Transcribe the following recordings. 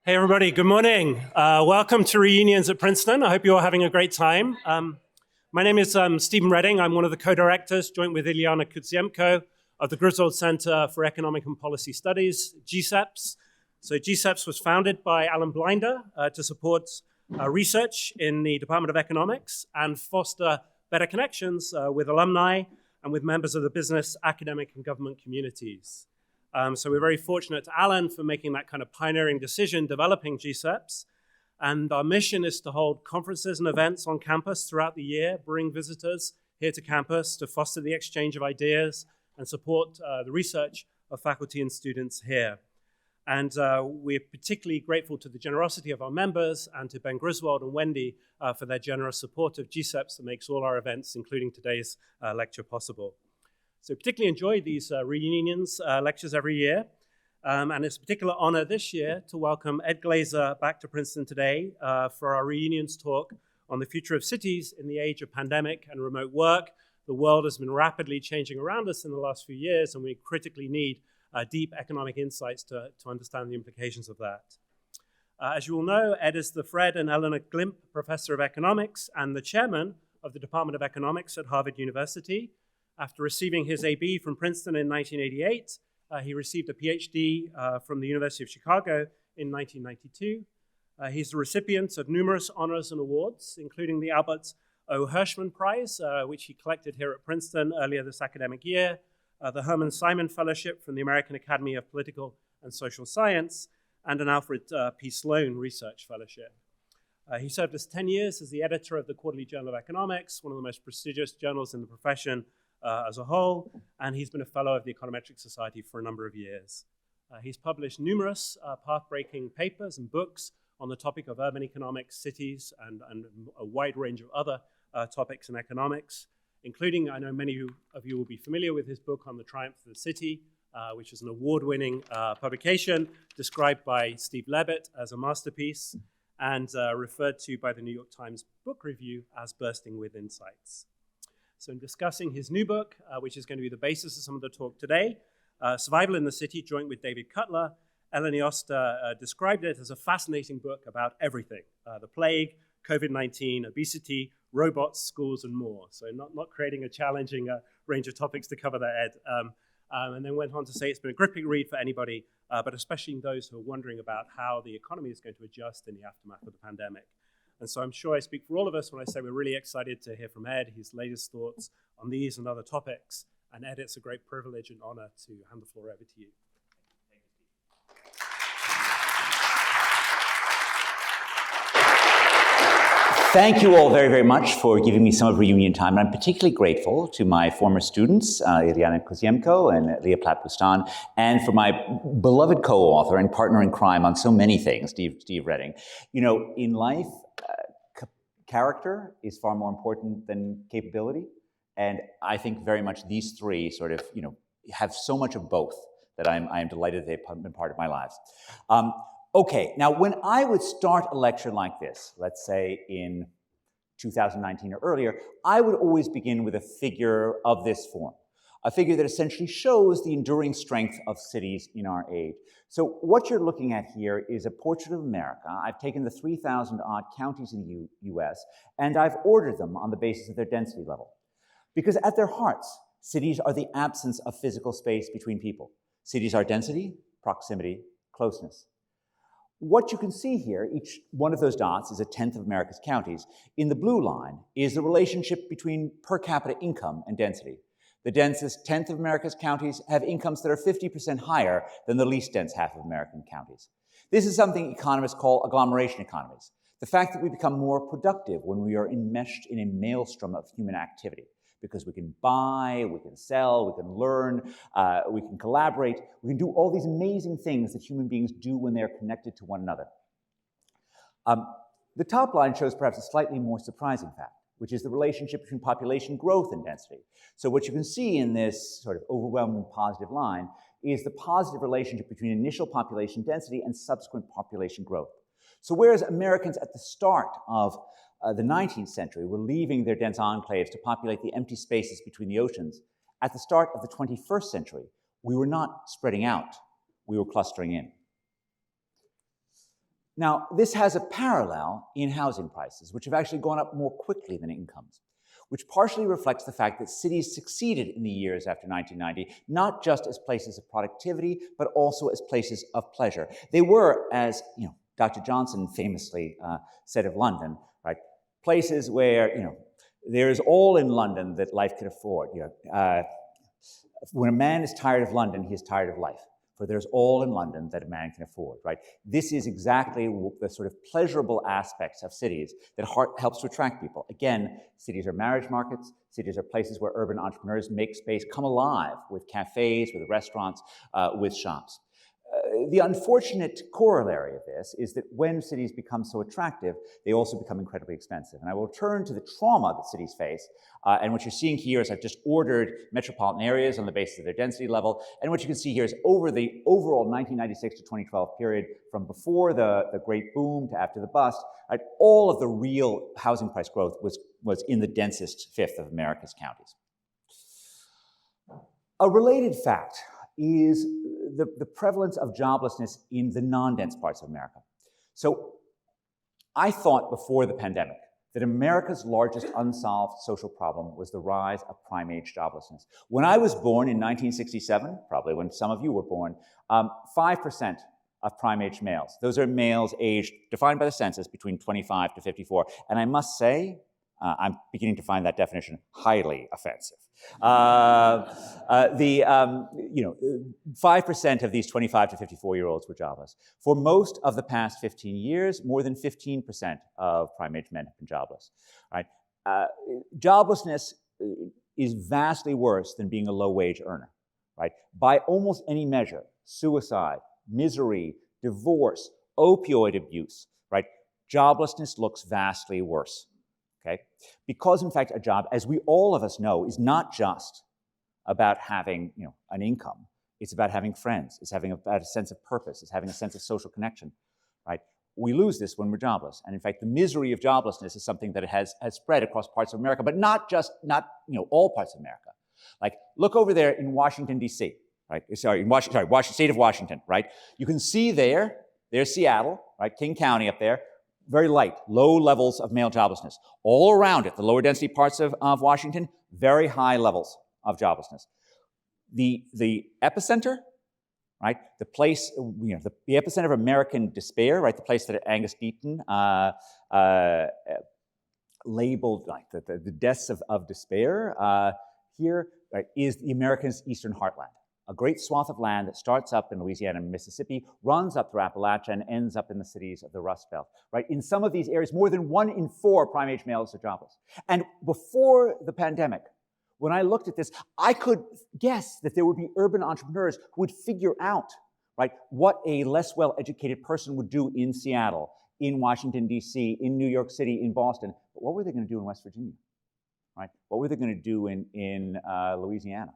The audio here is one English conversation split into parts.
Hey everybody, good morning. Welcome to Reunions at Princeton. I hope you're all having a great time. My name is Stephen Redding. I'm one of the co-directors, joint with Ileana Kudziemko, of the Griswold Center for Economic and Policy Studies, GCEPS. So GCEPS was founded by Alan Blinder to support research in the Department of Economics and foster better connections with alumni and with members of the business, academic, and government communities. So we're very fortunate to Alan for making that kind of pioneering decision developing GCEPS. And our mission is to hold conferences and events on campus throughout the year, bring visitors here to campus to foster the exchange of ideas and support the research of faculty and students here. And we're particularly grateful to the generosity of our members and to Ben Griswold and Wendy for their generous support of GCEPS that makes all our events, including today's lecture, possible. So particularly enjoy these reunions lectures every year. And it's a particular honor this year to welcome Ed Glaeser back to Princeton today for our reunions talk on the future of cities in the age of pandemic and remote work. The world has been rapidly changing around us in the last few years, and we critically need deep economic insights to understand the implications of that. As you all know, Ed is the Fred and Eleanor Glimp Professor of Economics and the chairman of the Department of Economics at Harvard University. After receiving his AB from Princeton in 1988, he received a PhD from the University of Chicago in 1992. He's the recipient of numerous honors and awards, including the Albert O. Hirschman Prize, which he collected here at Princeton earlier this academic year, the Herman Simon Fellowship from the American Academy of Political and Social Science, and an Alfred P. Sloan Research Fellowship. He served us 10 years as the editor of the Quarterly Journal of Economics, one of the most prestigious journals in the profession as a whole, and he's been a fellow of the Econometric Society for a number of years. He's published numerous path-breaking papers and books on the topic of urban economics, cities, and a wide range of other topics in economics, including, I know many of you will be familiar with his book on the Triumph of the City, which is an award-winning publication described by Steve Levitt as a masterpiece and referred to by the New York Times Book Review as bursting with insights. So in discussing his new book, which is going to be the basis of some of the talk today, Survival in the City, joint with David Cutler, Ellen Eoster described it as a fascinating book about everything, the plague, COVID-19, obesity, robots, schools, and more. So not creating a challenging range of topics to cover that, Ed. And then went on to say it's been a gripping read for anybody, but especially those who are wondering about how the economy is going to adjust in the aftermath of the pandemic. And so I'm sure I speak for all of us when I say we're really excited to hear from Ed, his latest thoughts on these and other topics. And Ed, it's a great privilege and honor to hand the floor over to you. Thank you all very, very much for giving me some of reunion time. And I'm particularly grateful to my former students, Ileana Kudziemko and Leah Platt-Bustan, and for my beloved co-author and partner in crime on so many things, Steve Redding. You know, in life, character is far more important than capability. And I think very much these three sort of, have so much of both that I am delighted they've been part of my lives. Okay, now when I would start a lecture like this, let's say in 2019 or earlier, I would always begin with a figure of this form, a figure that essentially shows the enduring strength of cities in our age. So what you're looking at here is a portrait of America. I've taken the 3,000 odd counties in the US, and I've ordered them on the basis of their density level. Because at their hearts, cities are the absence of physical space between people. Cities are density, proximity, closeness. What you can see here, each one of those dots is a tenth of America's counties. In the blue line is the relationship between per capita income and density. The densest tenth of America's counties have incomes that are 50% higher than the least dense half of American counties. This is something economists call agglomeration economies. The fact that we become more productive when we are enmeshed in a maelstrom of human activity. Because we can buy, we can sell, we can learn, we can collaborate, we can do all these amazing things that human beings do when they're connected to one another. The top line shows perhaps a slightly more surprising fact, which is the relationship between population growth and density. So what you can see in this sort of overwhelming positive line is the positive relationship between initial population density and subsequent population growth. So whereas Americans at the start of the 19th century were leaving their dense enclaves to populate the empty spaces between the oceans, at the start of the 21st century, we were not spreading out, we were clustering in. Now, this has a parallel in housing prices, which have actually gone up more quickly than incomes, which partially reflects the fact that cities succeeded in the years after 1990, not just as places of productivity, but also as places of pleasure. They were, as Dr. Johnson famously said of London, right, places where there is all in London that life could afford. When a man is tired of London, he is tired of life. For there's all in London that a man can afford, right? This is exactly the sort of pleasurable aspects of cities that helps to attract people. Again, cities are marriage markets. Cities are places where urban entrepreneurs make space come alive with cafes, with restaurants, with shops. The unfortunate corollary of this is that when cities become so attractive, they also become incredibly expensive. And I will turn to the trauma that cities face. And what you're seeing here is I've just ordered metropolitan areas on the basis of their density level. And what you can see here is over the overall 1996 to 2012 period, from before the Great Boom to after the bust, right, all of the real housing price growth was in the densest fifth of America's counties. A related fact is the prevalence of joblessness in the non-dense parts of America. So I thought before the pandemic that America's largest unsolved social problem was the rise of prime-age joblessness. When I was born in 1967, probably when some of you were born, 5% of prime-age males. Those are males aged, defined by the census, between 25 to 54. And I must say, I'm beginning to find that definition highly offensive. 5% of these 25 to 54-year-olds were jobless. For most of the past 15 years, more than 15% of prime-age men have been jobless. Right? Joblessness is vastly worse than being a low-wage earner. Right? By almost any measure, suicide, misery, divorce, opioid abuse, right? Joblessness looks vastly worse. Okay? Because, in fact, a job, as we all of us know, is not just about having an income. It's about having friends. It's about a sense of purpose. It's having a sense of social connection. Right? We lose this when we're jobless. And, in fact, the misery of joblessness is something that has spread across parts of America, but not all parts of America. Like, look over there in Washington, D.C., right? State of Washington, right? You can see there's Seattle, right? King County up there. Very light, low levels of male joblessness. All around it, the lower density parts of Washington, very high levels of joblessness. The epicenter, right? The place, the epicenter of American despair, right? The place that Angus Deaton labeled like the deaths of despair here, right, is the America's Eastern Heartland. A great swath of land that starts up in Louisiana and Mississippi, runs up through Appalachia, and ends up in the cities of the Rust Belt. Right? In some of these areas, more than 1 in 4 prime-age males are jobless. And before the pandemic, when I looked at this, I could guess that there would be urban entrepreneurs who would figure out, right, what a less well-educated person would do in Seattle, in Washington, D.C., in New York City, in Boston. But what were they going to do in West Virginia? Right? What were they going to do in Louisiana?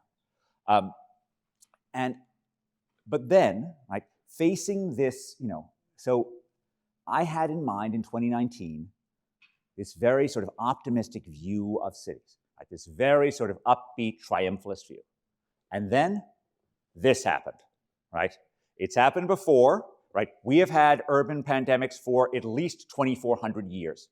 But then, right, facing this, so I had in mind in 2019 this very sort of optimistic view of cities, right, this very sort of upbeat, triumphalist view. And then this happened, right? It's happened before, right? We have had urban pandemics for at least 2,400 years.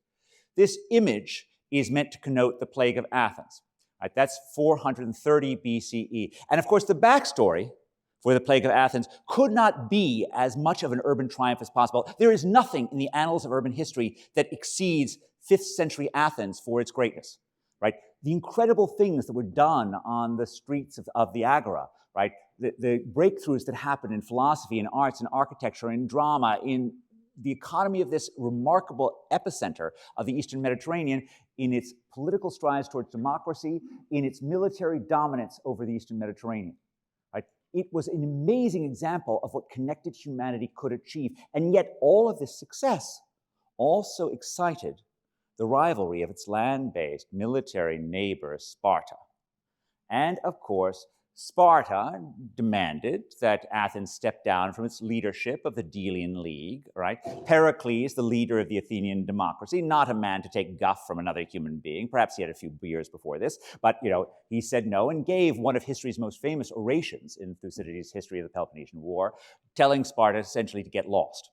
This image is meant to connote the Plague of Athens. Right, that's 430 BCE. And of course, the backstory for the Plague of Athens could not be as much of an urban triumph as possible. There is nothing in the annals of urban history that exceeds 5th century Athens for its greatness. Right? The incredible things that were done on the streets of the Agora, right? The breakthroughs that happened in philosophy, in arts, in architecture, in drama, in the economy of this remarkable epicenter of the Eastern Mediterranean, in its political strides towards democracy, in its military dominance over the Eastern Mediterranean. Right? It was an amazing example of what connected humanity could achieve. And yet all of this success also excited the rivalry of its land-based military neighbor, Sparta. And of course, Sparta demanded that Athens step down from its leadership of the Delian League, right? Pericles, the leader of the Athenian democracy, not a man to take guff from another human being. Perhaps he had a few beers before this, but he said no and gave one of history's most famous orations in Thucydides' History of the Peloponnesian War, telling Sparta essentially to get lost.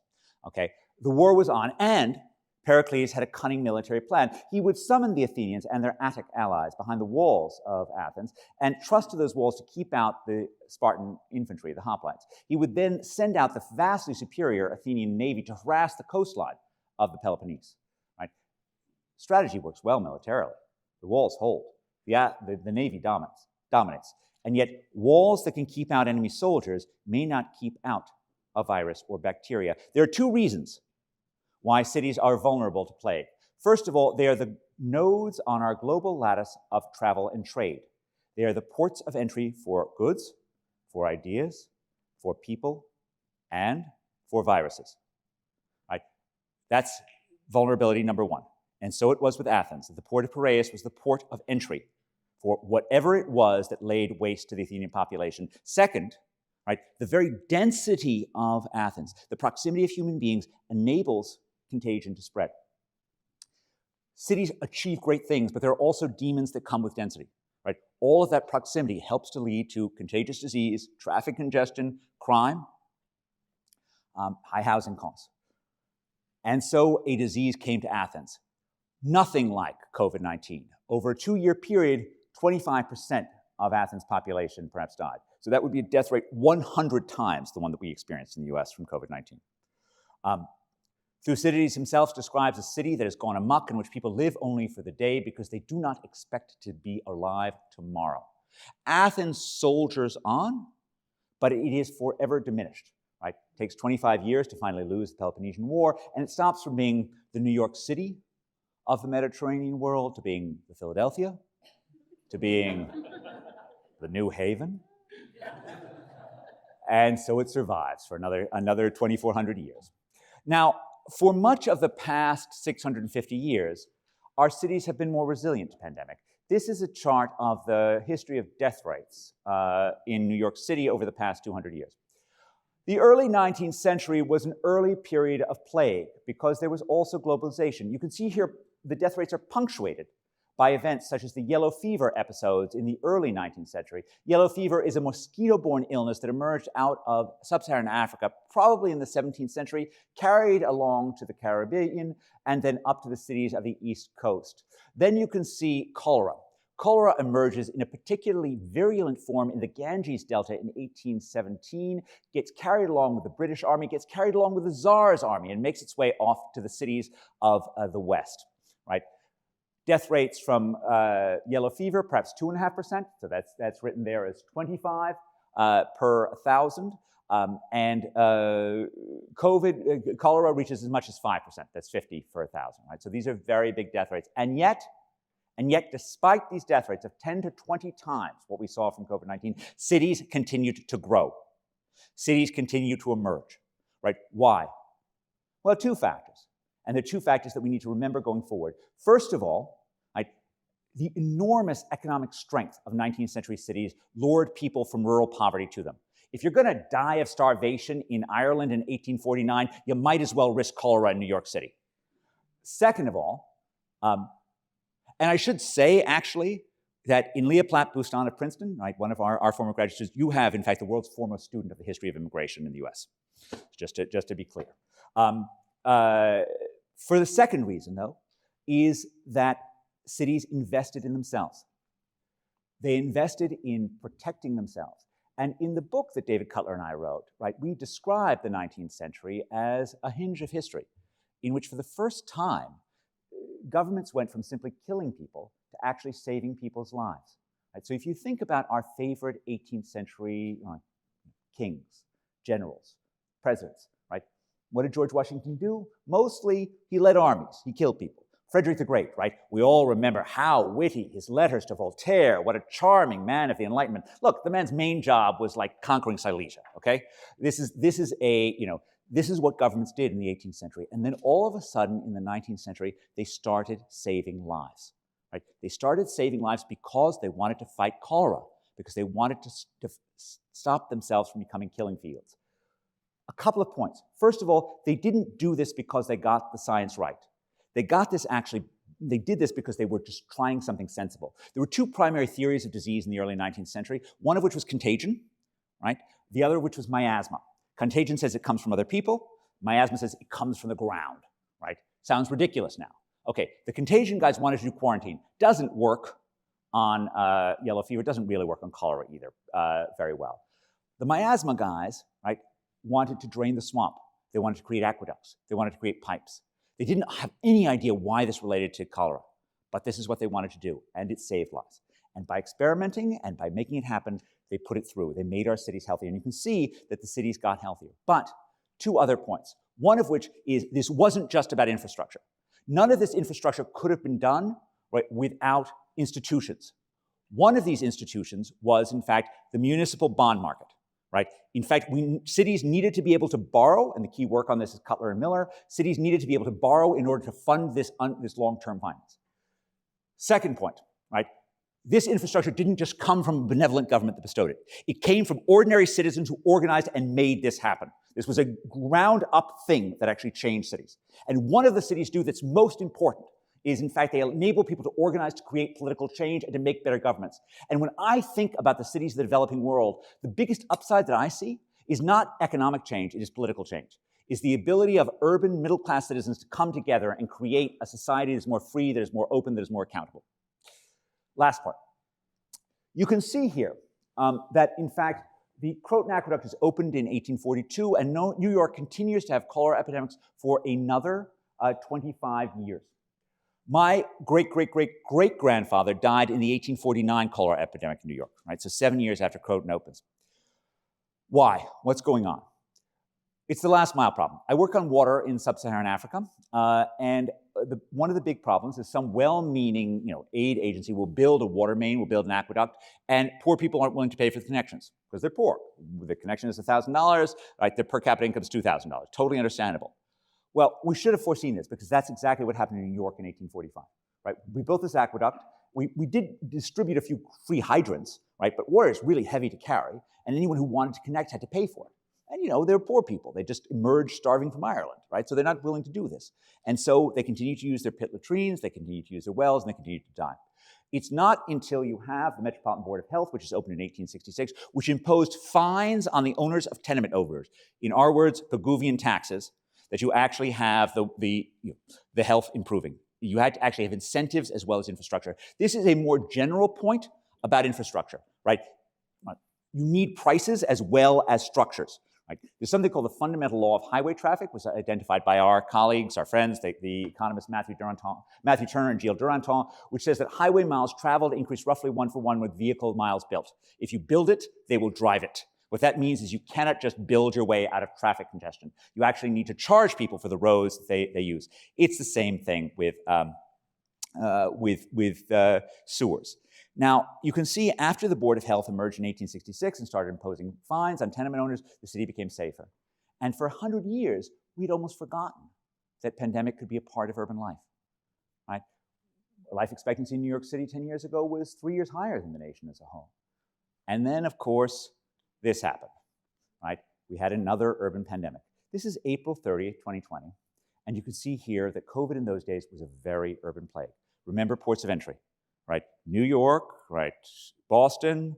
Okay, The war was on, and Pericles had a cunning military plan. He would summon the Athenians and their Attic allies behind the walls of Athens and trust to those walls to keep out the Spartan infantry, the hoplites. He would then send out the vastly superior Athenian navy to harass the coastline of the Peloponnese. Right? Strategy works well militarily. The walls hold. The navy dominates. And yet, walls that can keep out enemy soldiers may not keep out a virus or bacteria. There are two reasons why cities are vulnerable to plague. First of all, they are the nodes on our global lattice of travel and trade. They are the ports of entry for goods, for ideas, for people, and for viruses. Right? That's vulnerability number one. And so it was with Athens. The port of Piraeus was the port of entry for whatever it was that laid waste to the Athenian population. Second, right, the very density of Athens, the proximity of human beings, enables contagion to spread. Cities achieve great things, but there are also demons that come with density. Right? All of that proximity helps to lead to contagious disease, traffic congestion, crime, high housing costs. And so a disease came to Athens. Nothing like COVID-19. Over a 2-year period, 25% of Athens' population perhaps died. So that would be a death rate 100 times the one that we experienced in the US from COVID-19. Thucydides himself describes a city that has gone amok in which people live only for the day because they do not expect to be alive tomorrow. Athens soldiers on, but it is forever diminished. Right? It takes 25 years to finally lose the Peloponnesian War, and it stops from being the New York City of the Mediterranean world to being the Philadelphia, to being the New Haven. And so it survives for another 2,400 years. Now, for much of the past 650 years, our cities have been more resilient to pandemic. This is a chart of the history of death rates in New York City over the past 200 years. The early 19th century was an early period of plague because there was also globalization. You can see here the death rates are punctuated by events such as the yellow fever episodes in the early 19th century. Yellow fever is a mosquito-borne illness that emerged out of sub-Saharan Africa, probably in the 17th century, carried along to the Caribbean, and then up to the cities of the East Coast. Then you can see cholera. Cholera emerges in a particularly virulent form in the Ganges Delta in 1817, gets carried along with the British Army, gets carried along with the Tsar's army, and makes its way off to the cities of the West. Right? Death rates from yellow fever, perhaps 2.5%. So that's written there as 25 per 1,000. And cholera reaches as much as 5%. That's 50 per 1,000. Right? So these are very big death rates. And yet, despite these death rates of 10 to 20 times what we saw from COVID-19, cities continued to grow. Cities continue to emerge. Right? Why? Well, two factors. And the two factors that we need to remember going forward. First of all, right, the enormous economic strength of 19th century cities lured people from rural poverty to them. If you're going to die of starvation in Ireland in 1849, you might as well risk cholera in New York City. Second of all, and I should say, actually, that in Leah Platt Bustan of Princeton, right, one of our former graduate students, you have, in fact, the world's foremost student of the history of immigration in the US, just to be clear. For the second reason, though, is that cities invested in themselves. They invested in protecting themselves. And in the book that David Cutler and I wrote, right, we describe the 19th century as a hinge of history, in which for the first time, governments went from simply killing people to actually saving people's lives. Right? So if you think about our favorite 18th century kings, generals, presidents, right? What did George Washington do? Mostly, he led armies. He killed people. Frederick the Great, right? We all remember how witty his letters to Voltaire, what a charming man of the Enlightenment. Look, the man's main job was like conquering Silesia, okay? This is what governments did in the 18th century. And then all of a sudden, in the 19th century, they started saving lives, right? They started saving lives because they wanted to fight cholera, because they wanted to stop themselves from becoming killing fields. A couple of points. First of all, they didn't do this because they got the science right. They did this because they were just trying something sensible. There were two primary theories of disease in the early 19th century, one of which was contagion, right? The other of which was miasma. Contagion says it comes from other people. Miasma says it comes from the ground, right? Sounds ridiculous now. Okay, the contagion guys wanted to do quarantine. Doesn't work on yellow fever. Doesn't really work on cholera either very well. The miasma guys, right, wanted to drain the swamp. They wanted to create aqueducts. They wanted to create pipes. They didn't have any idea why this related to cholera, but this is what they wanted to do, and it saved lives. And by experimenting and by making it happen, they put it through. They made our cities healthier, and you can see that the cities got healthier. But two other points, one of which is this wasn't just about infrastructure. None of this infrastructure could have been done, right, without institutions. One of these institutions was, in fact, the municipal bond market, right? In fact, cities needed to be able to borrow, and the key work on this is Cutler and Miller. Cities needed to be able to borrow in order to fund this long-term finance. Second point, right? This infrastructure didn't just come from a benevolent government that bestowed it. It came from ordinary citizens who organized and made this happen. This was a ground-up thing that actually changed cities. And one of the cities do that's most important is, in fact, they enable people to organize to create political change and to make better governments. And when I think about the cities of the developing world, the biggest upside that I see is not economic change, it is political change. Is the ability of urban middle-class citizens to come together and create a society that is more free, that is more open, that is more accountable. Last part. You can see here that, in fact, the Croton Aqueduct was opened in 1842, and New York continues to have cholera epidemics for another 25 years. My great-great-great-great-grandfather died in the 1849 cholera epidemic in New York, right? So 7 years after Croton opens. Why? What's going on? It's the last mile problem. I work on water in sub-Saharan Africa, and one of the big problems is some well-meaning, aid agency will build a water main, will build an aqueduct, and poor people aren't willing to pay for the connections because they're poor. The connection is $1,000, right? Their per capita income is $2,000. Totally understandable. Well, we should have foreseen this because that's exactly what happened in New York in 1845, right? We built this aqueduct. We did distribute a few free hydrants, right? But water is really heavy to carry, and anyone who wanted to connect had to pay for it. And, they're poor people. They just emerged starving from Ireland, right? So they're not willing to do this. And so they continue to use their pit latrines, they continue to use their wells, and they continue to die. It's not until you have the Metropolitan Board of Health, which is opened in 1866, which imposed fines on the owners of tenement owners. In our words, Pigouvian taxes, that you actually have the health improving. You had to actually have incentives as well as infrastructure. This is a more general point about infrastructure, right? You need prices as well as structures. Right? There's something called the fundamental law of highway traffic, was identified by our colleagues, our friends, the economists Matthew Turner and Gilles Duranton, which says that highway miles traveled increase roughly 1-for-1 with vehicle miles built. If you build it, they will drive it. What that means is you cannot just build your way out of traffic congestion. You actually need to charge people for the roads that they use. It's the same thing with sewers. Now, you can see after the Board of Health emerged in 1866 and started imposing fines on tenement owners, the city became safer. And for 100 years, we'd almost forgotten that pandemic could be a part of urban life, right? Life expectancy in New York City 10 years ago was 3 years higher than the nation as a whole. And then, of course, this happened, right? We had another urban pandemic. This is April 30th, 2020. And you can see here that COVID in those days was a very urban plague. Remember ports of entry. Right, New York, right, Boston,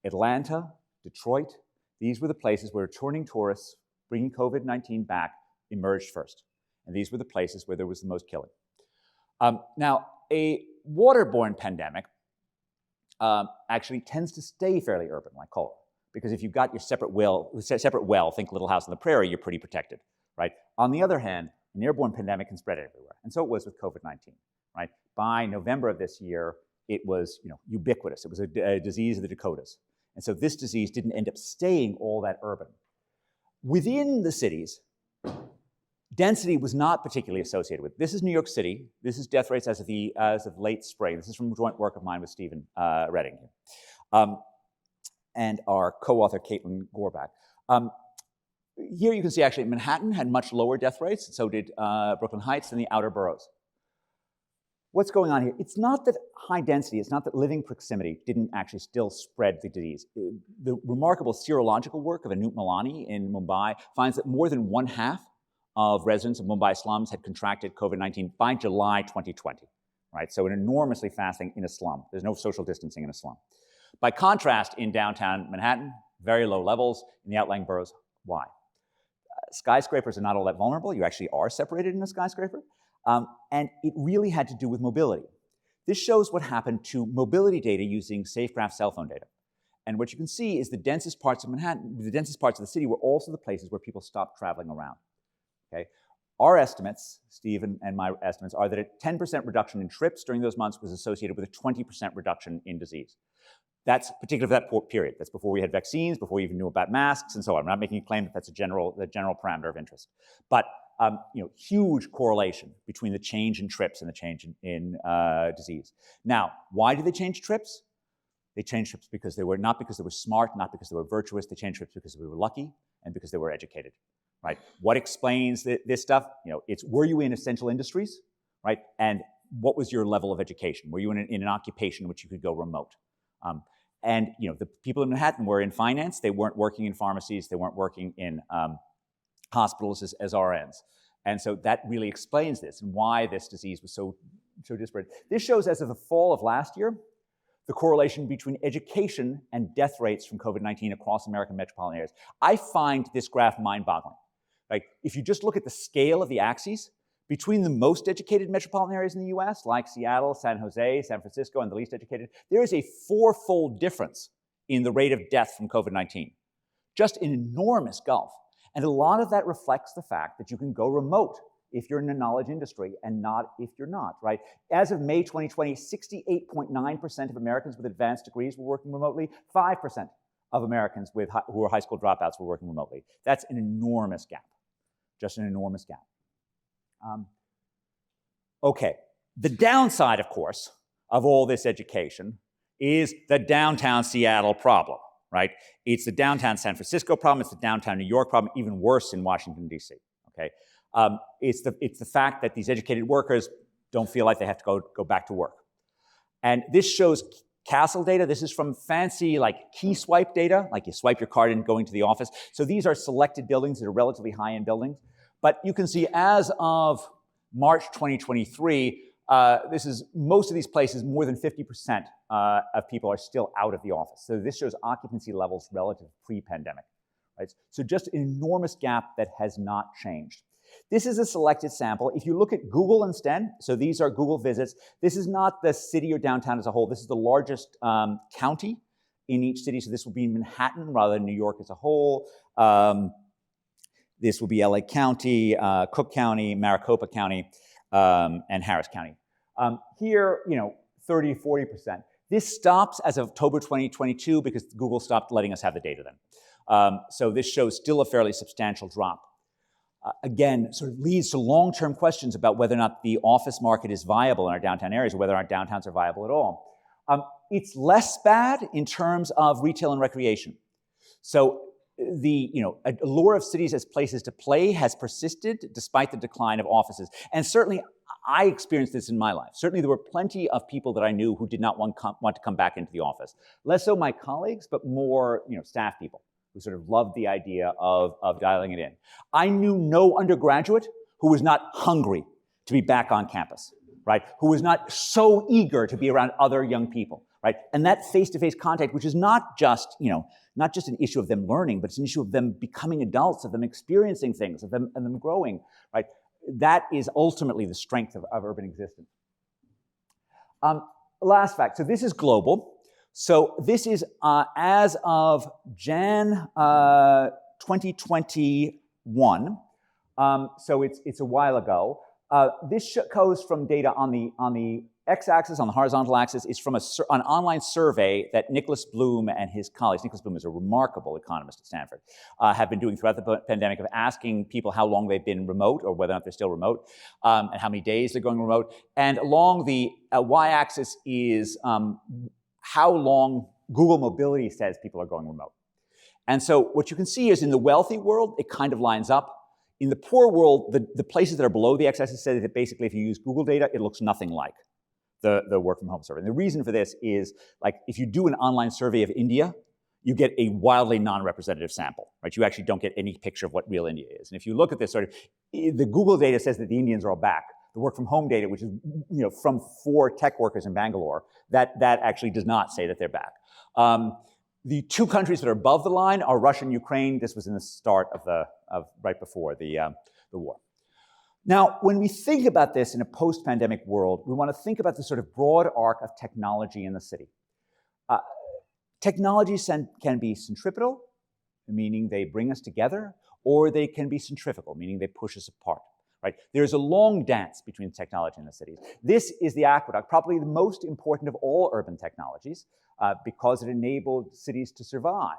Atlanta, Detroit. These were the places where returning tourists bringing COVID-19 back emerged first. And these were the places where there was the most killing. Now, a waterborne pandemic actually tends to stay fairly urban, like cholera. Because if you've got your separate well, think Little House on the Prairie, you're pretty protected, right? On the other hand, an airborne pandemic can spread everywhere. And so it was with COVID-19. Right? By November of this year, it was ubiquitous. It was a disease of the Dakotas. And so this disease didn't end up staying all that urban. Within the cities, density was not particularly associated with it. This is New York City. This is death rates as of late spring. This is from joint work of mine with Stephen Redding and our co-author, Caitlin Gorbach. Here you can see actually Manhattan had much lower death rates, and so did Brooklyn Heights and the outer boroughs. What's going on here? It's not that high density, it's not that living proximity didn't actually still spread the disease. The remarkable serological work of Anoop Milani in Mumbai finds that more than 1/2 of residents of Mumbai slums had contracted COVID-19 by July 2020, right? So an enormously fast thing in a slum. There's no social distancing in a slum. By contrast, in downtown Manhattan, very low levels. In the outlying boroughs, why? skyscrapers are not all that vulnerable. You actually are separated in a skyscraper. And it really had to do with mobility. This shows what happened to mobility data using SafeGraph cell phone data. And what you can see is the densest parts of Manhattan, the densest parts of the city were also the places where people stopped traveling around. Okay? Our estimates, Steve and my estimates, are that a 10% reduction in trips during those months was associated with a 20% reduction in disease. That's particular for that period. That's before we had vaccines, before we even knew about masks, and so on. I'm not making a claim that that's the general parameter of interest. But huge correlation between the change in trips and the change in disease. Now, why did they change trips? They changed trips because they were not because they were smart, not because they were virtuous. They changed trips because they were lucky and because they were educated. Right? What explains this stuff? It's were you in essential industries, right? And what was your level of education? Were you in an occupation in which you could go remote? And the people in Manhattan were in finance. They weren't working in pharmacies. They weren't working in hospitals as RNs. And so that really explains this and why this disease was so disparate. This shows, as of the fall of last year, the correlation between education and death rates from COVID-19 across American metropolitan areas. I find this graph mind-boggling. Right? If you just look at the scale of the axes, between the most educated metropolitan areas in the US, like Seattle, San Jose, San Francisco, and the least educated, there is a fourfold difference in the rate of death from COVID-19. Just an enormous gulf. And a lot of that reflects the fact that you can go remote if you're in the knowledge industry and not if you're not, right? As of May 2020, 68.9% of Americans with advanced degrees were working remotely, 5% of Americans who are high school dropouts were working remotely. That's an enormous gap, just an enormous gap. Okay, the downside, of course, of all this education is the downtown Seattle problem, right? It's the downtown San Francisco problem, it's the downtown New York problem, even worse in Washington, D.C., okay? It's the fact that these educated workers don't feel like they have to go back to work. And this shows Castle data. This is from fancy key swipe data, like you swipe your card in going to the office. So these are selected buildings that are relatively high-end buildings. But you can see as of March 2023, this is most of these places, more than 50% of people are still out of the office. So this shows occupancy levels relative to pre-pandemic. Right? So just an enormous gap that has not changed. This is a selected sample. If you look at Google instead, so these are Google visits, this is not the city or downtown as a whole. This is the largest county in each city. So this will be Manhattan rather than New York as a whole. This will be LA County, Cook County, Maricopa County, and Harris County. Here, 30, 40%. This stops as of October 2022 because Google stopped letting us have the data then. So this shows still a fairly substantial drop. Again, sort of leads to long-term questions about whether or not the office market is viable in our downtown areas or whether our downtowns are viable at all. It's less bad in terms of retail and recreation. So the allure of cities as places to play has persisted despite the decline of offices. And certainly I experienced this in my life. Certainly there were plenty of people that I knew who did not want to come back into the office. Less so my colleagues, but more staff people who sort of loved the idea of dialing it in. I knew no undergraduate who was not hungry to be back on campus, right? Who was not so eager to be around other young people, right? And that face-to-face contact, which is not just an issue of them learning, but it's an issue of them becoming adults, of them experiencing things, of them growing, right? That is ultimately the strength of urban existence. Last fact, so this is global. So this is as of Jan 2021. So it's a while ago. This goes from data on the x-axis, on the horizontal axis, is from an online survey that Nicholas Bloom and his colleagues, Nicholas Bloom is a remarkable economist at Stanford, have been doing throughout the pandemic of asking people how long they've been remote or whether or not they're still remote, and how many days they're going remote. And along the y-axis is how long Google Mobility says people are going remote. And so what you can see is in the wealthy world, it kind of lines up. In the poor world, the places that are below the x-axis say that basically if you use Google data, it looks nothing like the work from home survey. And the reason for this is, if you do an online survey of India, you get a wildly non-representative sample, right? You actually don't get any picture of what real India is. And if you look at this the Google data says that the Indians are all back. The work from home data, which is from 4 tech workers in Bangalore, that actually does not say that they're back. The 2 countries that are above the line are Russia and Ukraine. This was in the start of right before the war. Now, when we think about this in a post-pandemic world, we want to think about the sort of broad arc of technology in the city. Technologies can be centripetal, meaning they bring us together, or they can be centrifugal, meaning they push us apart. Right? There's a long dance between technology in the cities. This is the aqueduct, probably the most important of all urban technologies, because it enabled cities to survive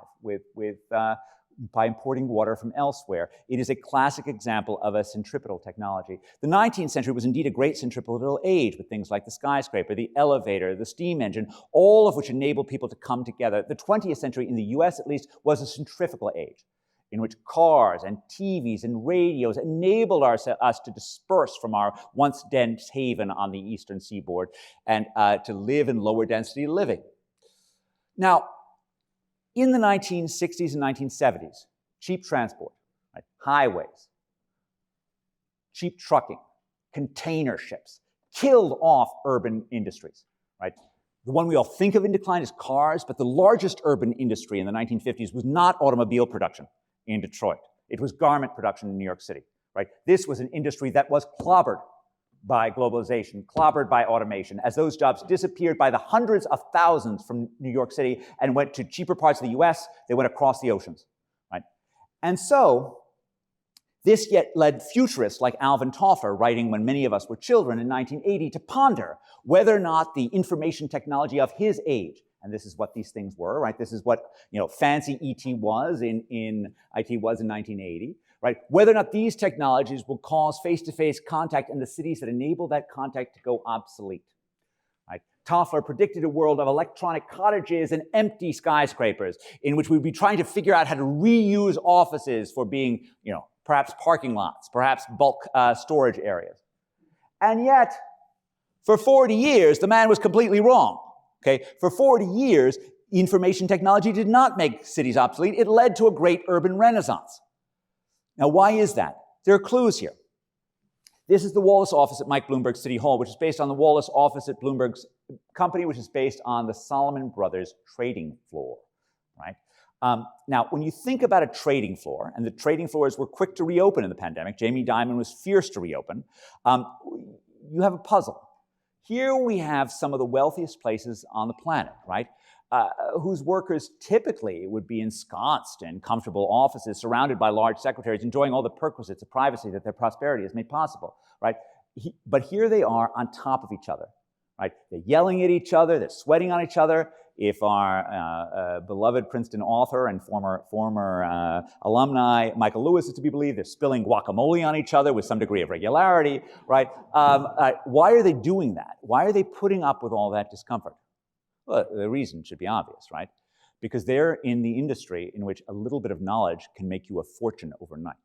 by importing water from elsewhere. It is a classic example of a centripetal technology. The 19th century was indeed a great centripetal age with things like the skyscraper, the elevator, the steam engine, all of which enabled people to come together. The 20th century, in the US at least, was a centrifugal age, in which cars and TVs and radios enabled us to disperse from our once dense haven on the eastern seaboard and to live in lower density living. Now, in the 1960s and 1970s, cheap transport, right, highways, cheap trucking, container ships, killed off urban industries, right? The one we all think of in decline is cars, but the largest urban industry in the 1950s was not automobile production in Detroit. It was garment production in New York City, right? This was an industry that was clobbered by globalization, clobbered by automation, as those jobs disappeared by the hundreds of thousands from New York City and went to cheaper parts of the US. They went across the oceans, right? And so this yet led futurists like Alvin Topher, writing when many of us were children in 1980, to ponder whether or not the information technology of his age, and this is what these things were, right? This is what, fancy IT was in 1980, right? Whether or not these technologies will cause face-to-face contact in the cities that enable that contact to go obsolete, right? Topher predicted a world of electronic cottages and empty skyscrapers in which we'd be trying to figure out how to reuse offices for being, perhaps parking lots, perhaps bulk storage areas. And yet, for 40 years, the man was completely wrong. Okay, for 40 years, information technology did not make cities obsolete. It led to a great urban renaissance. Now, why is that? There are clues here. This is the Wallace office at Mike Bloomberg's City Hall, which is based on the Wallace office at Bloomberg's company, which is based on the Salomon Brothers trading floor, right? Now, when you think about a trading floor, and the trading floors were quick to reopen in the pandemic, Jamie Dimon was fierce to reopen, you have a puzzle. Here we have some of the wealthiest places on the planet, right? Whose workers typically would be ensconced in comfortable offices, surrounded by large secretaries, enjoying all the perquisites of privacy that their prosperity has made possible, right? But here they are on top of each other, right? They're yelling at each other, they're sweating on each other. If our beloved Princeton author and former alumni Michael Lewis is to be believed, they're spilling guacamole on each other with some degree of regularity, right? Why are they doing that? Why are they putting up with all that discomfort? Well, the reason should be obvious, right? Because they're in the industry in which a little bit of knowledge can make you a fortune overnight,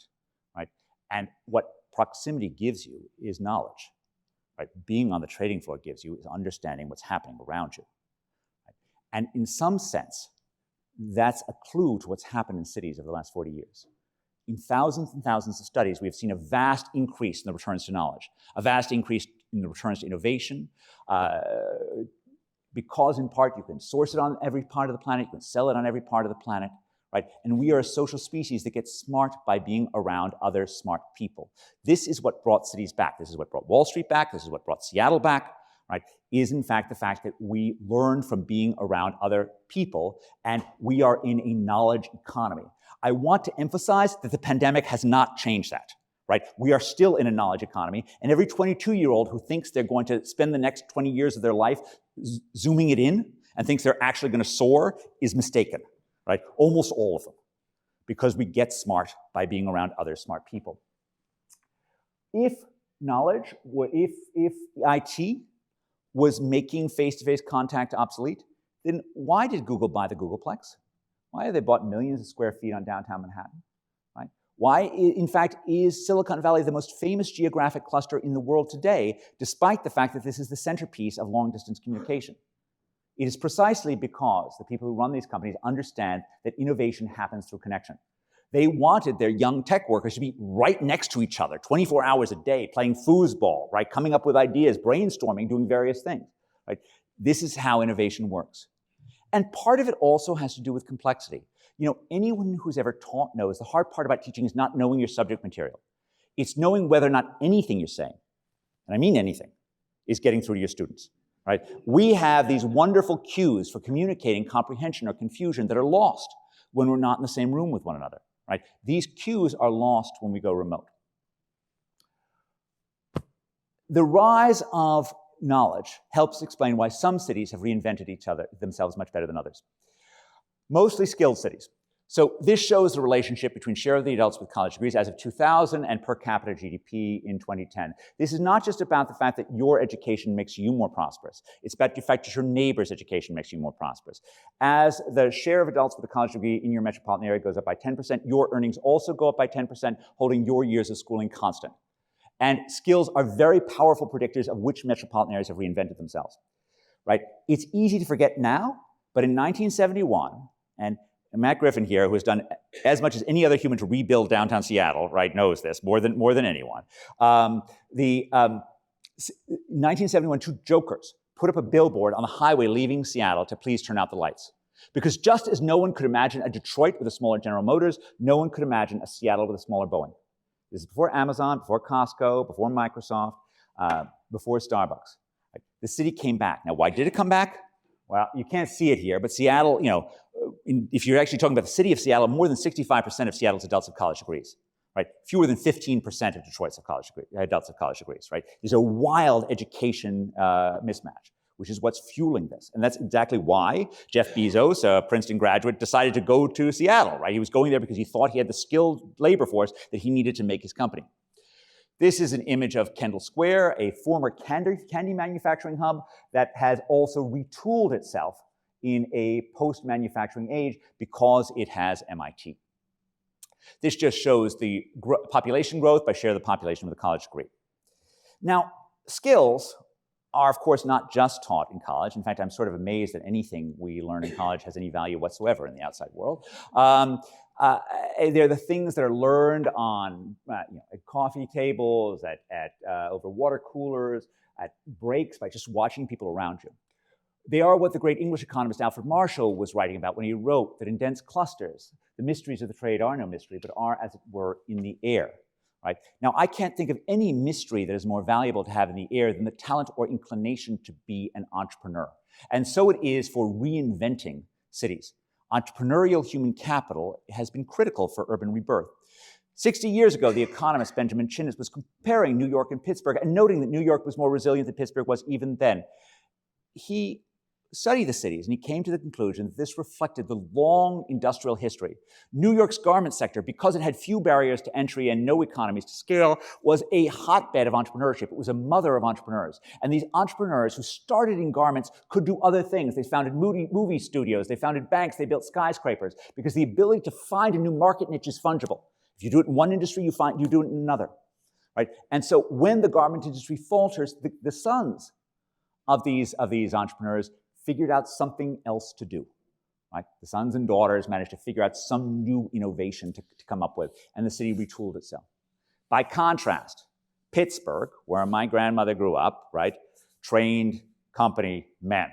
right? And what proximity gives you is knowledge, right? Being on the trading floor gives you is understanding what's happening around you. Right? And in some sense, that's a clue to what's happened in cities over the last 40 years. In thousands and thousands of studies, we have seen a vast increase in the returns to knowledge, a vast increase in the returns to innovation, because in part you can source it on every part of the planet, you can sell it on every part of the planet, right? And we are a social species that gets smart by being around other smart people. This is what brought cities back. This is what brought Wall Street back. This is what brought Seattle back, right? Is in fact the fact that we learned from being around other people, and we are in a knowledge economy. I want to emphasize that the pandemic has not changed that. Right? We are still in a knowledge economy, and every 22-year-old who thinks they're going to spend the next 20 years of their life zooming it in and thinks they're actually going to soar is mistaken, right? Almost all of them, because we get smart by being around other smart people. If knowledge, if IT was making face-to-face contact obsolete, then why did Google buy the Googleplex? Why have they bought millions of square feet on downtown Manhattan? Why, in fact, is Silicon Valley the most famous geographic cluster in the world today, despite the fact that this is the centerpiece of long-distance communication? It is precisely because the people who run these companies understand that innovation happens through connection. They wanted their young tech workers to be right next to each other, 24 hours a day, playing foosball, right, coming up with ideas, brainstorming, doing various things. Right? This is how innovation works. And part of it also has to do with complexity. You know, anyone who's ever taught knows the hard part about teaching is not knowing your subject material. It's knowing whether or not anything you're saying, and I mean anything, is getting through to your students, right? We have these wonderful cues for communicating comprehension or confusion that are lost when we're not in the same room with one another, right? These cues are lost when we go remote. The rise of knowledge helps explain why some cities have reinvented themselves much better than others. Mostly skilled cities. So this shows the relationship between share of the adults with college degrees as of 2000 and per capita GDP in 2010. This is not just about the fact that your education makes you more prosperous. It's about the fact that your neighbor's education makes you more prosperous. As the share of adults with a college degree in your metropolitan area goes up by 10%, your earnings also go up by 10%, holding your years of schooling constant. And skills are very powerful predictors of which metropolitan areas have reinvented themselves, right? It's easy to forget now, but in 1971, and Matt Griffin here, who has done as much as any other human to rebuild downtown Seattle, right, knows this more than anyone. 1971, two jokers put up a billboard on the highway leaving Seattle to please turn out the lights. Because just as no one could imagine a Detroit with a smaller General Motors, no one could imagine a Seattle with a smaller Boeing. This is before Amazon, before Costco, before Microsoft, before Starbucks. Right? The city came back. Now, why did it come back? Well, you can't see it here, but Seattle, you know, if you're actually talking about the city of Seattle, more than 65% of Seattle's adults have college degrees, right? Fewer than 15% of Detroit's adults have college degrees, right? There's a wild education mismatch, which is what's fueling this. And that's exactly why Jeff Bezos, a Princeton graduate, decided to go to Seattle, right? He was going there because he thought he had the skilled labor force that he needed to make his company. This is an image of Kendall Square, a former candy manufacturing hub that has also retooled itself in a post-manufacturing age because it has MIT. This just shows the population growth by share of the population with a college degree. Now, skills are, of course, not just taught in college. In fact, I'm sort of amazed that anything we learn in college has any value whatsoever in the outside world. They're the things that are learned on at coffee tables, over water coolers, at breaks, by just watching people around you. They are what the great English economist Alfred Marshall was writing about when he wrote that in dense clusters, the mysteries of the trade are no mystery, but are, as it were, in the air. Right? Now, I can't think of any mystery that is more valuable to have in the air than the talent or inclination to be an entrepreneur. And so it is for reinventing cities. Entrepreneurial human capital has been critical for urban rebirth. 60 years ago, the economist Benjamin Chinnis was comparing New York and Pittsburgh and noting that New York was more resilient than Pittsburgh was even then. He studied the cities, and he came to the conclusion that this reflected the long industrial history. New York's garment sector, because it had few barriers to entry and no economies to scale, was a hotbed of entrepreneurship. It was a mother of entrepreneurs. And these entrepreneurs who started in garments could do other things. They founded movie studios, they founded banks, they built skyscrapers, because the ability to find a new market niche is fungible. If you do it in one industry, you do it in another. Right? And so when the garment industry falters, the sons of these entrepreneurs figured out something else to do, right? The sons and daughters managed to figure out some new innovation to come up with, and the city retooled itself. By contrast, Pittsburgh, where my grandmother grew up, right, trained company men,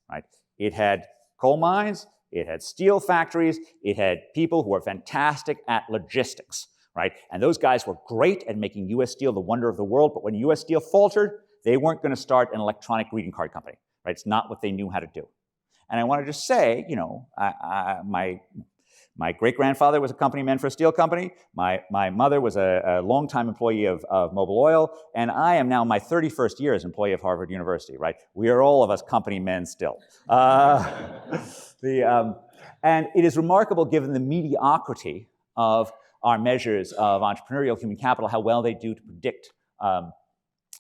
right? It had coal mines, it had steel factories, it had people who were fantastic at logistics, right? And those guys were great at making U.S. Steel the wonder of the world, but when U.S. Steel faltered, they weren't going to start an electronic greeting card company. Right? It's not what they knew how to do. And I want to just say, you know, my great-grandfather was a company man for a steel company. My mother was a longtime employee of Mobil Oil. And I am now my 31st year as employee of Harvard University, right? We are all of us company men still. And it is remarkable, given the mediocrity of our measures of entrepreneurial human capital, how well they do to predict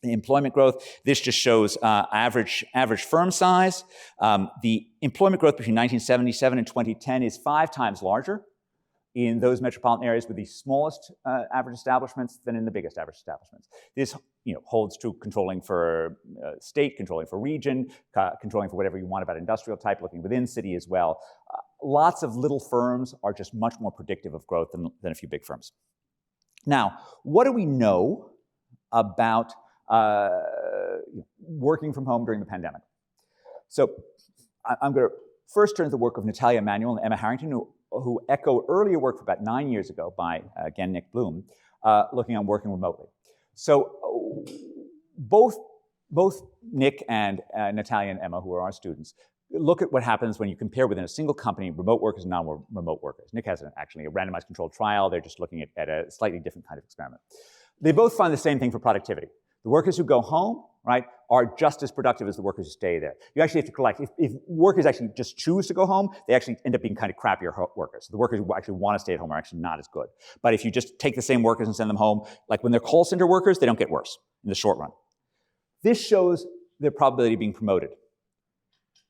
employment growth. This just shows average firm size. The employment growth between 1977 and 2010 is 5 times larger in those metropolitan areas with the smallest average establishments than in the biggest average establishments. This holds true controlling for state, controlling for region, controlling for whatever you want about industrial type, looking within city as well. Lots of little firms are just much more predictive of growth than a few big firms. Now, what do we know about working from home during the pandemic? So I'm going to first turn to the work of Natalia Emanuel and Emma Harrington, who who echo earlier work from about 9 years ago by, again, Nick Bloom, looking on working remotely. So both Nick and Natalia and Emma, who are our students, look at what happens when you compare within a single company remote workers and non-remote workers. Nick has actually a randomized controlled trial. They're just looking at a slightly different kind of experiment. They both find the same thing for productivity. The workers who go home, right, are just as productive as the workers who stay there. You actually have to collect. If workers actually just choose to go home, they actually end up being kind of crappier workers. The workers who actually want to stay at home are actually not as good. But if you just take the same workers and send them home, like when they're call center workers, they don't get worse in the short run. This shows their probability of being promoted.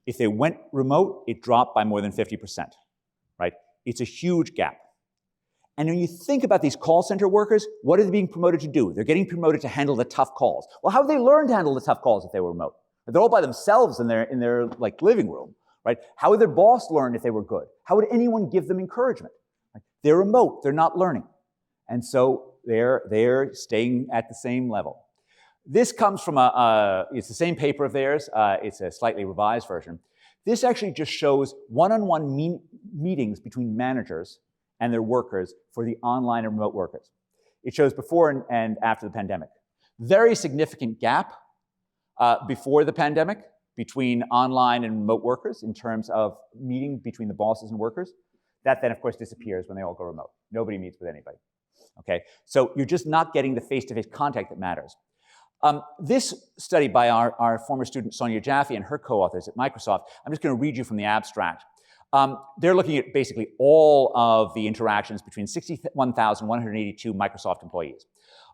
If they went remote, it dropped by more than 50%, right? It's a huge gap. And when you think about these call center workers, what are they being promoted to do? They're getting promoted to handle the tough calls. Well, how have they learned to handle the tough calls if they were remote? They're all by themselves in their like living room, right? How would their boss learn if they were good? How would anyone give them encouragement? Right? They're remote, they're not learning. And so they're staying at the same level. This comes from it's the same paper of theirs. It's a slightly revised version. This actually just shows one-on-one meetings between managers and their workers for the online and remote workers. It shows before and after the pandemic. Very significant gap before the pandemic between online and remote workers in terms of meeting between the bosses and workers. That then, of course, disappears when they all go remote. Nobody meets with anybody, okay? So you're just not getting the face-to-face contact that matters. This study by our former student Sonia Jaffe and her co-authors at Microsoft, I'm just going to read you from the abstract. They're looking at basically all of the interactions between 61,182 Microsoft employees.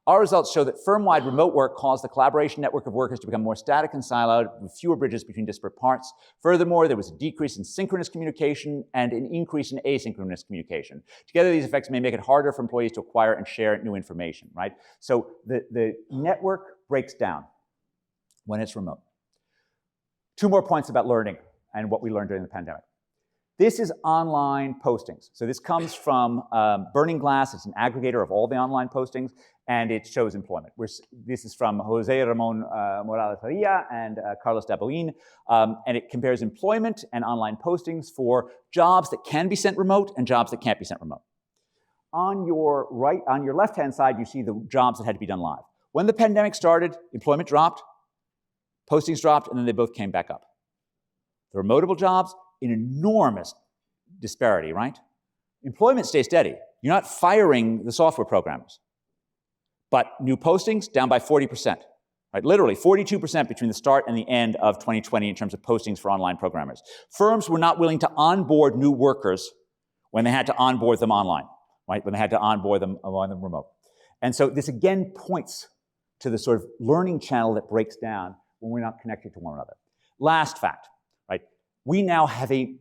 Our results show that firm-wide remote work caused the collaboration network of workers to become more static and siloed with fewer bridges between disparate parts. Furthermore, there was a decrease in synchronous communication and an increase in asynchronous communication. Together, these effects may make it harder for employees to acquire and share new information, right? So the network breaks down when it's remote. Two more points about learning and what we learned during the pandemic. This is online postings. So this comes from Burning Glass. It's an aggregator of all the online postings, and it shows employment. This is from Jose Ramon Morales Faria and Carlos Daboin, and it compares employment and online postings for jobs that can be sent remote and jobs that can't be sent remote. On your left-hand side, you see the jobs that had to be done live. When the pandemic started, employment dropped, postings dropped, and then they both came back up. The remotable jobs, an enormous disparity, right? Employment stays steady. You're not firing the software programmers. But new postings, down by 40%. Right? Literally 42% between the start and the end of 2020 in terms of postings for online programmers. Firms were not willing to onboard new workers when they had to onboard them online, right? When they had to onboard them remote. And so this again points to the sort of learning channel that breaks down when we're not connected to one another. Last fact, right? We now have an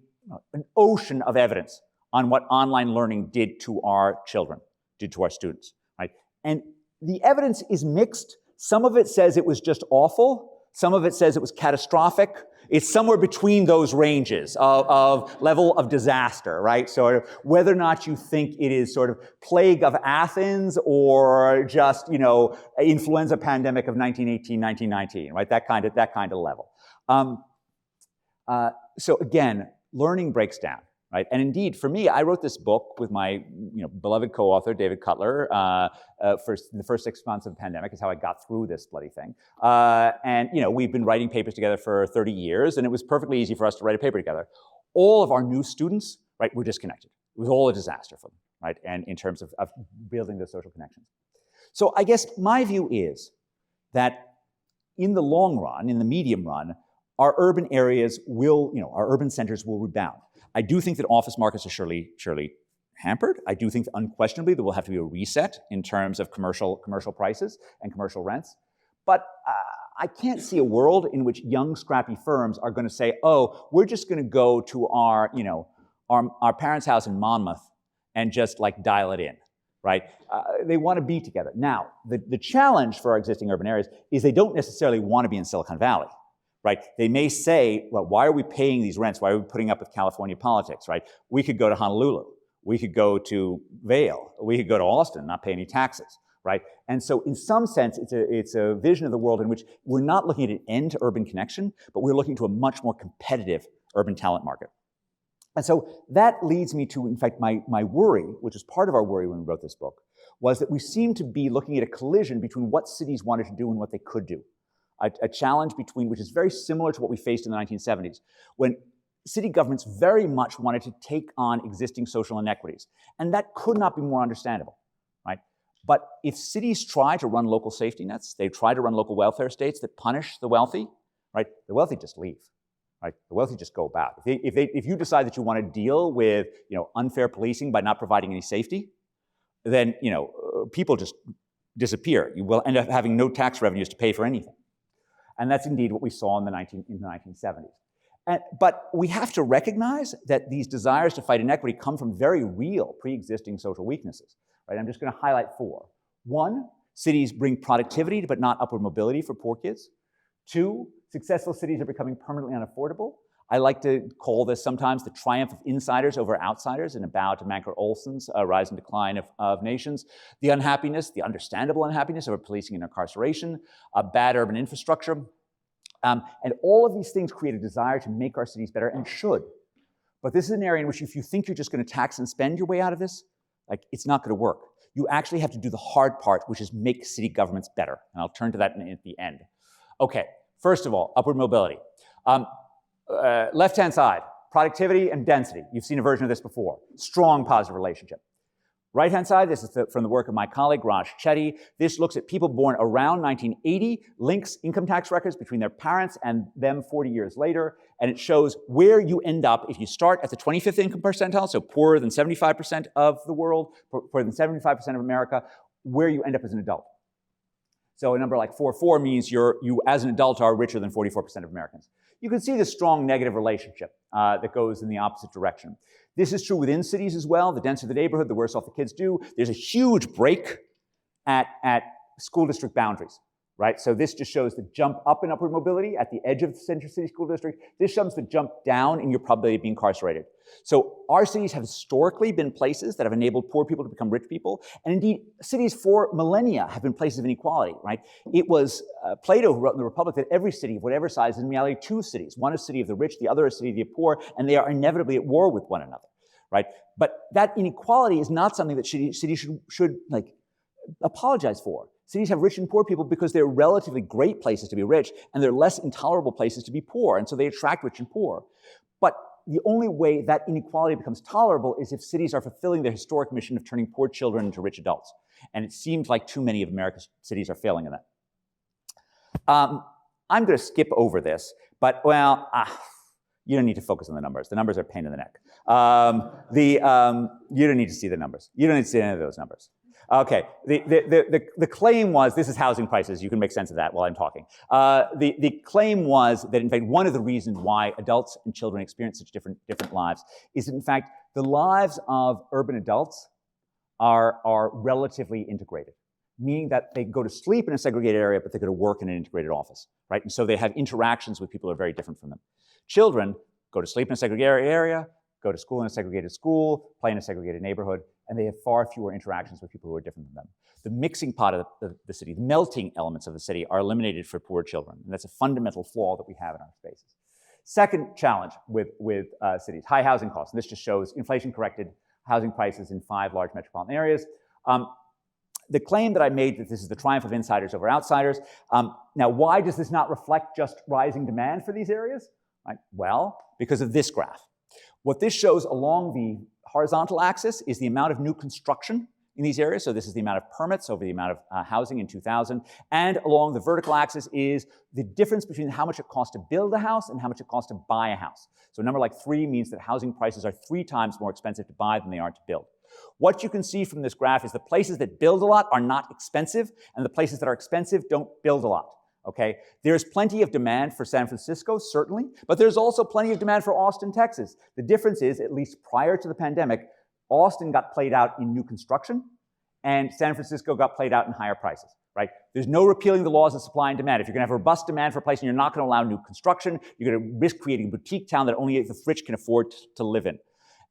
ocean of evidence on what online learning did to our children, did to our students, right? And the evidence is mixed. Some of it says it was just awful. Some of it says it was catastrophic. It's somewhere between those ranges of level of disaster, right? So whether or not you think it is sort of Plague of Athens or just, influenza pandemic of 1918, 1919, right? That kind of level. So again, learning breaks down, right? And indeed, for me, I wrote this book with my beloved co-author, David Cutler, for the first 6 months of the pandemic. Is how I got through this bloody thing. And we've been writing papers together for 30 years, and it was perfectly easy for us to write a paper together. All of our new students, right, were disconnected. It was all a disaster for them, right? And in terms of building those social connections. So I guess my view is that in the long run, in the medium run, our urban areas our urban centers will rebound. I do think that office markets are surely hampered. I do think that unquestionably there will have to be a reset in terms of commercial prices and commercial rents. But I can't see a world in which young, scrappy firms are going to say, oh, we're just going to go to our parents' house in Monmouth and just dial it in, right? They want to be together. Now, the challenge for our existing urban areas is they don't necessarily want to be in Silicon Valley. Right? They may say, well, why are we paying these rents? Why are we putting up with California politics, right? We could go to Honolulu. We could go to Vail. We could go to Austin, not pay any taxes, right? And so in some sense, it's a vision of the world in which we're not looking at an end to urban connection, but we're looking to a much more competitive urban talent market. And so that leads me to, in fact, my worry, which is part of our worry when we wrote this book, was that we seem to be looking at a collision between what cities wanted to do and what they could do. A challenge between, which is very similar to what we faced in the 1970s, when city governments very much wanted to take on existing social inequities. And that could not be more understandable, right? But if cities try to run local safety nets, they try to run local welfare states that punish the wealthy, right? The wealthy just leave. Right? The wealthy just go about. If you decide that you want to deal with unfair policing by not providing any safety, then people just disappear. You will end up having no tax revenues to pay for anything. And that's indeed what we saw in the 1970s. But we have to recognize that these desires to fight inequity come from very real pre-existing social weaknesses. Right? I'm just going to highlight 4. 1, cities bring productivity but not upward mobility for poor kids. 2, successful cities are becoming permanently unaffordable. I like to call this sometimes the triumph of insiders over outsiders in a bow to Manker Olson's Rise and Decline of Nations. The unhappiness, the understandable unhappiness over policing and incarceration, bad urban infrastructure. And all of these things create a desire to make our cities better, and should. But this is an area in which if you think you're just going to tax and spend your way out of this, it's not going to work. You actually have to do the hard part, which is make city governments better. And I'll turn to that at the end. Okay, first of all, upward mobility. Left-hand side, productivity and density. You've seen a version of this before. Strong positive relationship. Right-hand side, this is from the work of my colleague, Raj Chetty. This looks at people born around 1980, links income tax records between their parents and them 40 years later, and it shows where you end up if you start at the 25th income percentile, so poorer than 75% of the world, poorer than 75% of America, where you end up as an adult. So a number like 4.4 means you as an adult are richer than 44% of Americans. You can see the strong negative relationship that goes in the opposite direction. This is true within cities as well. The denser the neighborhood, the worse off the kids do. There's a huge break at school district boundaries, right? So this just shows the jump up in upward mobility at the edge of the Central City School District. This shows the jump down in your probability of being incarcerated. So our cities have historically been places that have enabled poor people to become rich people. And indeed, cities for millennia have been places of inequality, right? It was Plato who wrote in the Republic that every city of whatever size is in reality 2 cities. One is a city of the rich, the other is a city of the poor, and they are inevitably at war with one another, right? But that inequality is not something that cities should apologize for. Cities have rich and poor people because they're relatively great places to be rich, and they're less intolerable places to be poor, and so they attract rich and poor. But the only way that inequality becomes tolerable is if cities are fulfilling their historic mission of turning poor children into rich adults. And it seems like too many of America's cities are failing in that. I'm going to skip over this, but you don't need to focus on the numbers. The numbers are a pain in the neck. You don't need to see the numbers. You don't need to see any of those numbers. Okay, the claim was, this is housing prices, you can make sense of that while I'm talking. The claim was that, in fact, one of the reasons why adults and children experience such different lives is that, in fact, the lives of urban adults are relatively integrated, meaning that they go to sleep in a segregated area, but they go to work in an integrated office, right? And so they have interactions with people who are very different from them. Children go to sleep in a segregated area, go to school in a segregated school, play in a segregated neighborhood, and they have far fewer interactions with people who are different than them. The mixing pot of the city, the melting elements of the city are eliminated for poor children, and that's a fundamental flaw that we have in our spaces. Second challenge with cities, high housing costs. And this just shows inflation-corrected housing prices in 5 large metropolitan areas. The claim that I made that this is the triumph of insiders over outsiders. Now, why does this not reflect just rising demand for these areas? Right? Well, because of this graph. What this shows along the horizontal axis is the amount of new construction in these areas. So this is the amount of permits over the amount of housing in 2000. And along the vertical axis is the difference between how much it costs to build a house and how much it costs to buy a house. So a number like 3 means that housing prices are 3 times more expensive to buy than they are to build. What you can see from this graph is the places that build a lot are not expensive, and the places that are expensive don't build a lot. Okay, there's plenty of demand for San Francisco, certainly, but there's also plenty of demand for Austin, Texas. The difference is, at least prior to the pandemic, Austin got played out in new construction, and San Francisco got played out in higher prices, right? There's no repealing the laws of supply and demand. If you're going to have robust demand for a place and you're not going to allow new construction, you're going to risk creating a boutique town that only the rich can afford to live in.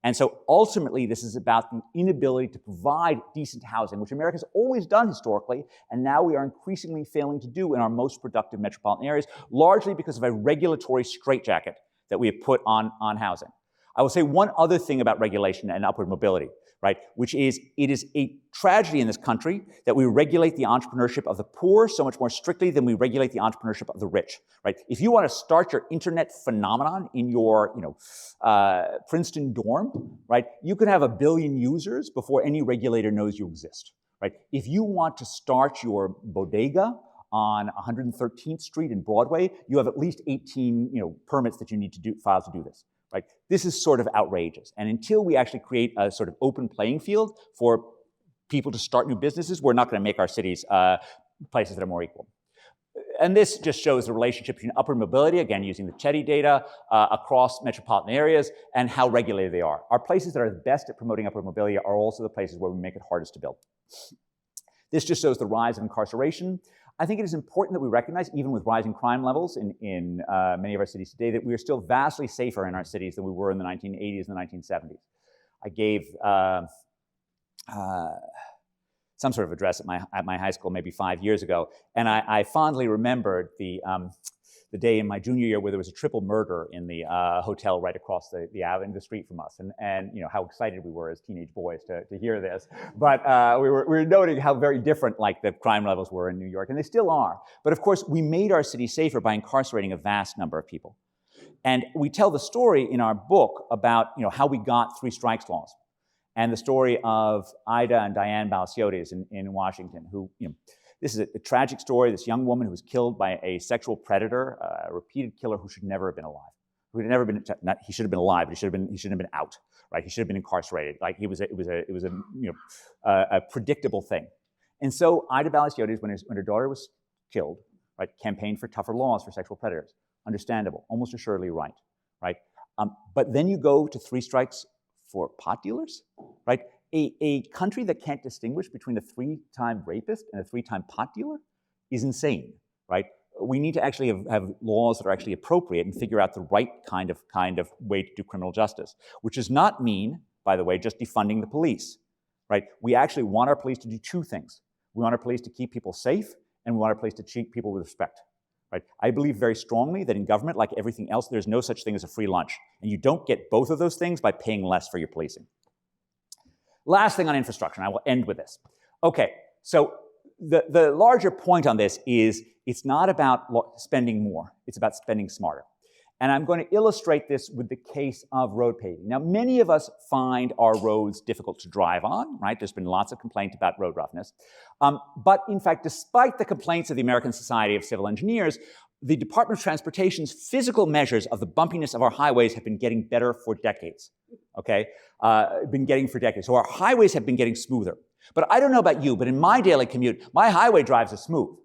And so ultimately, this is about the inability to provide decent housing, which America's always done historically, and now we are increasingly failing to do in our most productive metropolitan areas, largely because of a regulatory straitjacket that we have put on housing. I will say one other thing about regulation and upward mobility, right? Which is, it is a tragedy in this country that we regulate the entrepreneurship of the poor so much more strictly than we regulate the entrepreneurship of the rich, right? If you want to start your internet phenomenon in your, Princeton dorm, right? You could have 1 billion users before any regulator knows you exist, right? If you want to start your bodega on 113th Street in Broadway, you have at least 18, permits that you need to file to do this. Right? This is sort of outrageous. And until we actually create a sort of open playing field for people to start new businesses, we're not going to make our cities places that are more equal. And this just shows the relationship between upward mobility, again, using the Chetty data, across metropolitan areas, and how regulated they are. Our places that are the best at promoting upward mobility are also the places where we make it hardest to build. This just shows the rise of incarceration. I think it is important that we recognize, even with rising crime levels in many of our cities today, that we are still vastly safer in our cities than we were in the 1980s and the 1970s. I gave some sort of address at my high school maybe 5 years ago, and I fondly remembered the day in my junior year where there was a triple murder in the hotel right across the street from us, and how excited we were as teenage boys to hear this. But we were noting how very different the crime levels were in New York, and they still are. But of course, we made our city safer by incarcerating a vast number of people. And we tell the story in our book about how we got 3 strikes laws, and the story of Ida and Diane Balaciotis in Washington, who this is a tragic story. This young woman who was killed by a sexual predator, a repeated killer who should never have been alive. Who had never been, he should have been alive, but he shouldn't have been out, right? He should have been incarcerated. It was a predictable thing. And so Ida Balaciotis, when her daughter was killed, right, campaigned for tougher laws for sexual predators. Understandable, almost assuredly right? But then you go to 3 strikes for pot dealers, right? A country that can't distinguish between a 3-time rapist and a 3-time pot dealer is insane, right? We need to actually have laws that are actually appropriate and figure out the right kind of way to do criminal justice, which does not mean, by the way, just defunding the police, right? We actually want our police to do 2 things. We want our police to keep people safe, and we want our police to treat people with respect, right? I believe very strongly that in government, like everything else, there's no such thing as a free lunch, and you don't get both of those things by paying less for your policing. Last thing on infrastructure, and I will end with this. Okay, so the larger point on this is it's not about spending more, it's about spending smarter. And I'm going to illustrate this with the case of road paving. Now, many of us find our roads difficult to drive on, right? There's been lots of complaint about road roughness. But in fact, despite the complaints of the American Society of Civil Engineers, the Department of Transportation's physical measures of the bumpiness of our highways have been getting better for decades, okay? So our highways have been getting smoother. But I don't know about you, but in my daily commute, my highway drives are smooth.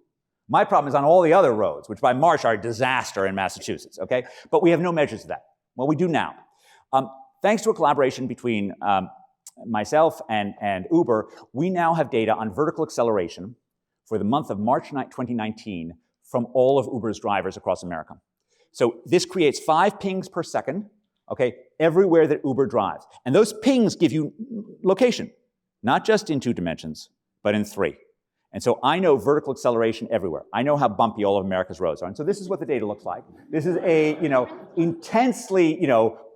My problem is on all the other roads, which by March are a disaster in Massachusetts, okay? But we have no measures of that. Well, we do now. Thanks to a collaboration between myself and Uber, we now have data on vertical acceleration for the month of March 2019 from all of Uber's drivers across America. So this creates 5 pings per second, okay, everywhere that Uber drives. And those pings give you location, not just in 2 dimensions, but in 3. And so I know vertical acceleration everywhere. I know how bumpy all of America's roads are. And so this is what the data looks like. This is a, intensely,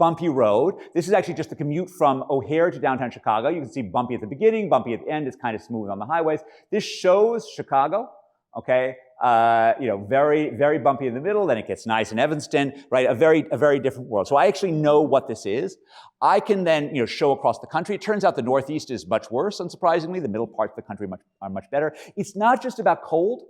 bumpy road. This is actually just the commute from O'Hare to downtown Chicago. You can see bumpy at the beginning, bumpy at the end. It's kind of smooth on the highways. This shows Chicago, okay? Very, very bumpy in the middle, then it gets nice in Evanston, right? A very different world. So I actually know what this is. I can then, show across the country. It turns out the Northeast is much worse, unsurprisingly. The middle parts of the country are much better. It's not just about cold.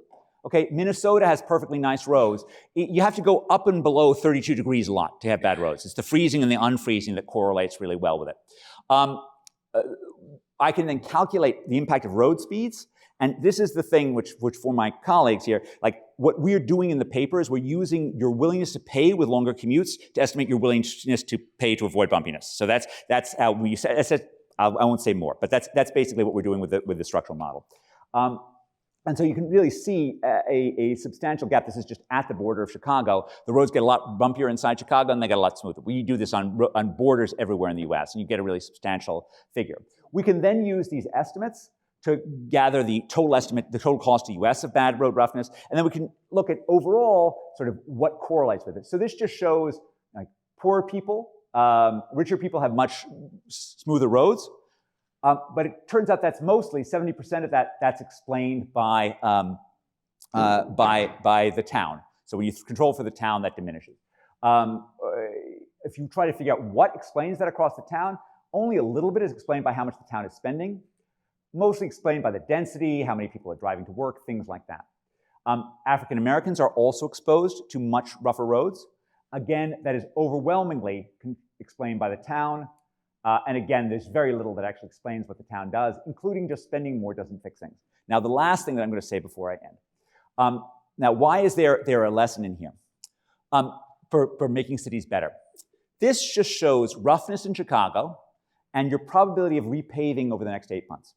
Okay, Minnesota has perfectly nice roads. You have to go up and below 32 degrees a lot to have bad roads. It's the freezing and the unfreezing that correlates really well with it. I can then calculate the impact of road speeds. And this is the thing which for my colleagues here, what we're doing in the paper is we're using your willingness to pay with longer commutes to estimate your willingness to pay to avoid bumpiness. So that's how we say, I won't say more, but that's basically what we're doing with the structural model. And so you can really see a substantial gap. This is just at the border of Chicago. The roads get a lot bumpier inside Chicago, and they get a lot smoother. We do this on borders everywhere in the US, and you get a really substantial figure. We can then use these estimates to gather the total cost to the US of bad road roughness, and then we can look at overall sort of what correlates with it. So this just shows poor people, Richer people have much smoother roads. But it turns out that's mostly 70% of that's explained by the town. So when you control for the town, that diminishes. If you try to figure out what explains that across the town, only a little bit is explained by how much the town is spending, mostly explained by the density, how many people are driving to work, things like that. African Americans are also exposed to much rougher roads. Again, that is overwhelmingly explained by the town. And again, there's very little that actually explains what the town does, including just spending more doesn't fix things. Now, the last thing that I'm going to say before I end. Now, why is there a lesson in here for making cities better? This just shows roughness in Chicago and your probability of repaving over the next 8 months.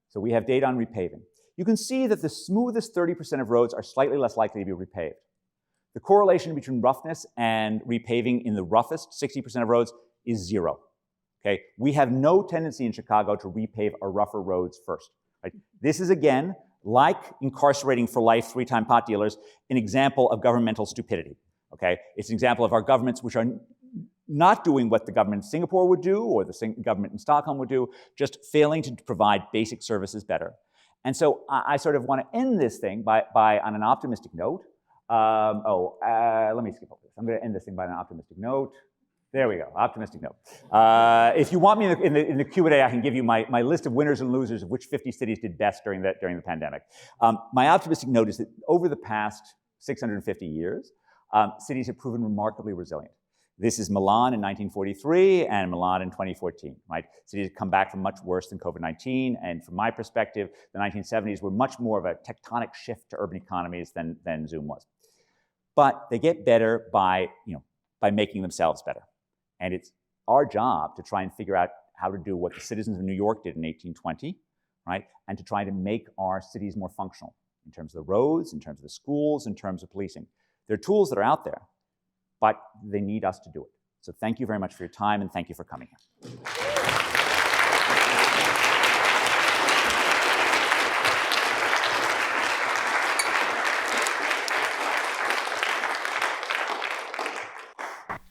So we have data on repaving. You can see that the smoothest 30% of roads are slightly less likely to be repaved. The correlation between roughness and repaving in the roughest 60% of roads is 0. Okay? We have no tendency in Chicago to repave our rougher roads first. Right? This is, again, like incarcerating for life 3-time pot dealers, an example of governmental stupidity. Okay? It's an example of our governments which are not doing what the government in Singapore would do or the government in Stockholm would do, just failing to provide basic services better. And so I sort of want to end this thing by on an optimistic note. Let me skip over this. I'm going to end this thing by an optimistic note. There we go, optimistic note. If you want me in the Q&A, I can give you my list of winners and losers of which 50 cities did best during the pandemic. My optimistic note is that over the past 650 years, cities have proven remarkably resilient. This is Milan in 1943 and Milan in 2014, right? Cities have come back from much worse than COVID-19, and from my perspective, the 1970s were much more of a tectonic shift to urban economies than Zoom was. But they get better by making themselves better. And it's our job to try and figure out how to do what the citizens of New York did in 1820, right? And to try to make our cities more functional in terms of the roads, in terms of the schools, in terms of policing. There are tools that are out there, but they need us to do it. So thank you very much for your time, and thank you for coming here.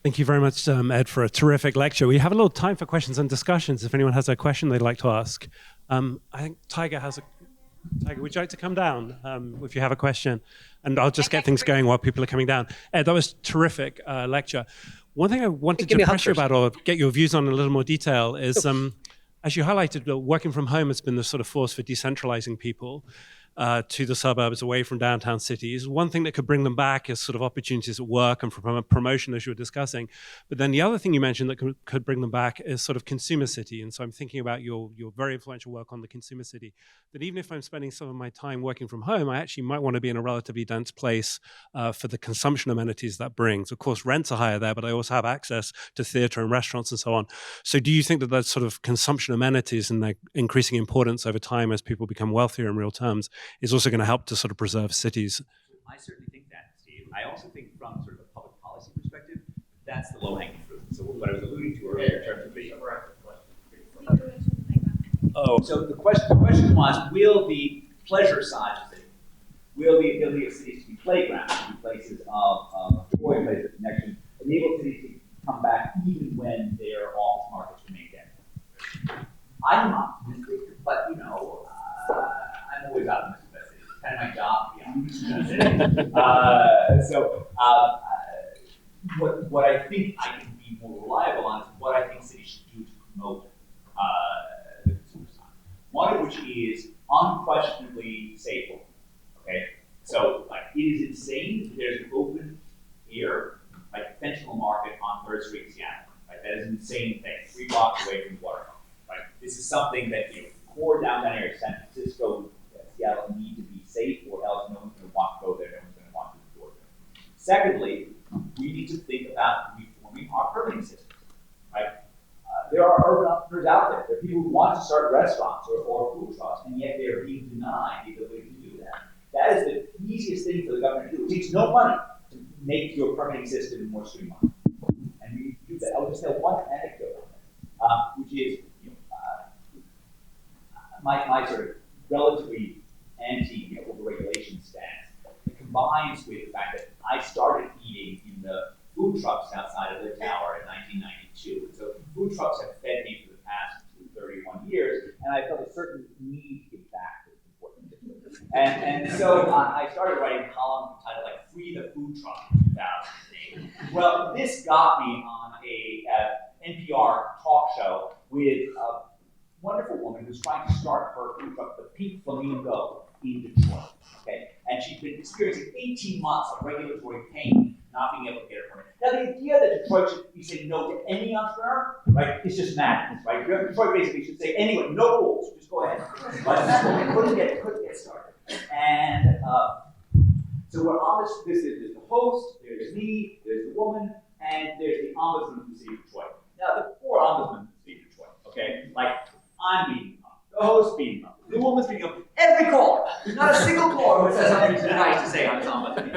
Thank you very much, Ed, for a terrific lecture. We have a little time for questions and discussions. If anyone has a question they'd like to ask. I think Tiger has a... Tiger, would you like to come down if you have a question? And I'll just get things going while people are coming down. Ed, that was a terrific lecture. One thing I wanted to press you about or get your views on in a little more detail is, as you highlighted, working from home has been the sort of force for decentralizing people to the suburbs, away from downtown cities. One thing that could bring them back is sort of opportunities at work and from promotion, as you were discussing. But then the other thing you mentioned that could bring them back is sort of consumer city. And so I'm thinking about your very influential work on the consumer city, that even if I'm spending some of my time working from home, I actually might want to be in a relatively dense place for the consumption amenities that brings. Of course, rents are higher there, but I also have access to theater and restaurants and so on. So do you think that that sort of consumption amenities and their increasing importance over time as people become wealthier in real terms is also going to help to sort of preserve cities? I certainly think that, Steve. I also think from sort of a public policy perspective, that's the low-hanging fruit. So what I was alluding to earlier in terms of the... So the question was, will the pleasure side of cities, will the ability of cities to be playgrounds, to be places of joy, places of connection, enable cities to come back even when their office markets remain dead? I'm optimistic, but I'm always optimistic. Kind of my job, to be honest. What I think I can be more reliable on is what I think cities should do to promote the consumer side. One of which is unquestionably safer. Okay, so it is insane that there's an open air, fentanyl market on 3rd Street in Seattle. Right, that is an insane thing. 3 blocks away from the waterfront. Right, this is something that core downtown area, San Francisco, Seattle need to be safe, or else no one's going to want to go there, no one's going to want to resort there. Secondly, we need to think about reforming our permitting systems. Right? There are urban entrepreneurs out there. There are people who want to start restaurants or food trucks, and yet they are being denied the ability to do that. That is the easiest thing for the government to do. It takes no money to make your permitting system more streamlined. And we need to do that. I will just tell one anecdote on this, which is my sort of relatively anti-overregulation stance. It combines with the fact that I started eating in the food trucks outside of the tower in 1993. too. So food trucks have fed me for the past 31 years, and I felt a certain need to give back to this important issue. And so I started writing columns entitled like "Free the Food Truck" in 2008. Well, this got me on a NPR talk show with a wonderful woman who's trying to start her food truck, the Pink Flamingo, in Detroit. Okay, and she's been experiencing 18 months of regulatory pain, not being able to get a permit. Now, the idea that Detroit should be saying no to any entrepreneur, right, is just madness, right? Detroit basically should say, anyway, no rules, just go ahead. But couldn't get started. And so we're on this is the host, there's me, there's the woman, and there's the ombudsman of the city of Detroit. Now, the poor ombudsman of the city of Detroit, okay, like, I'm beating up, the host beating up, the woman's beating up, every caller. There's not a single caller who says something nice to say on his ombudsman,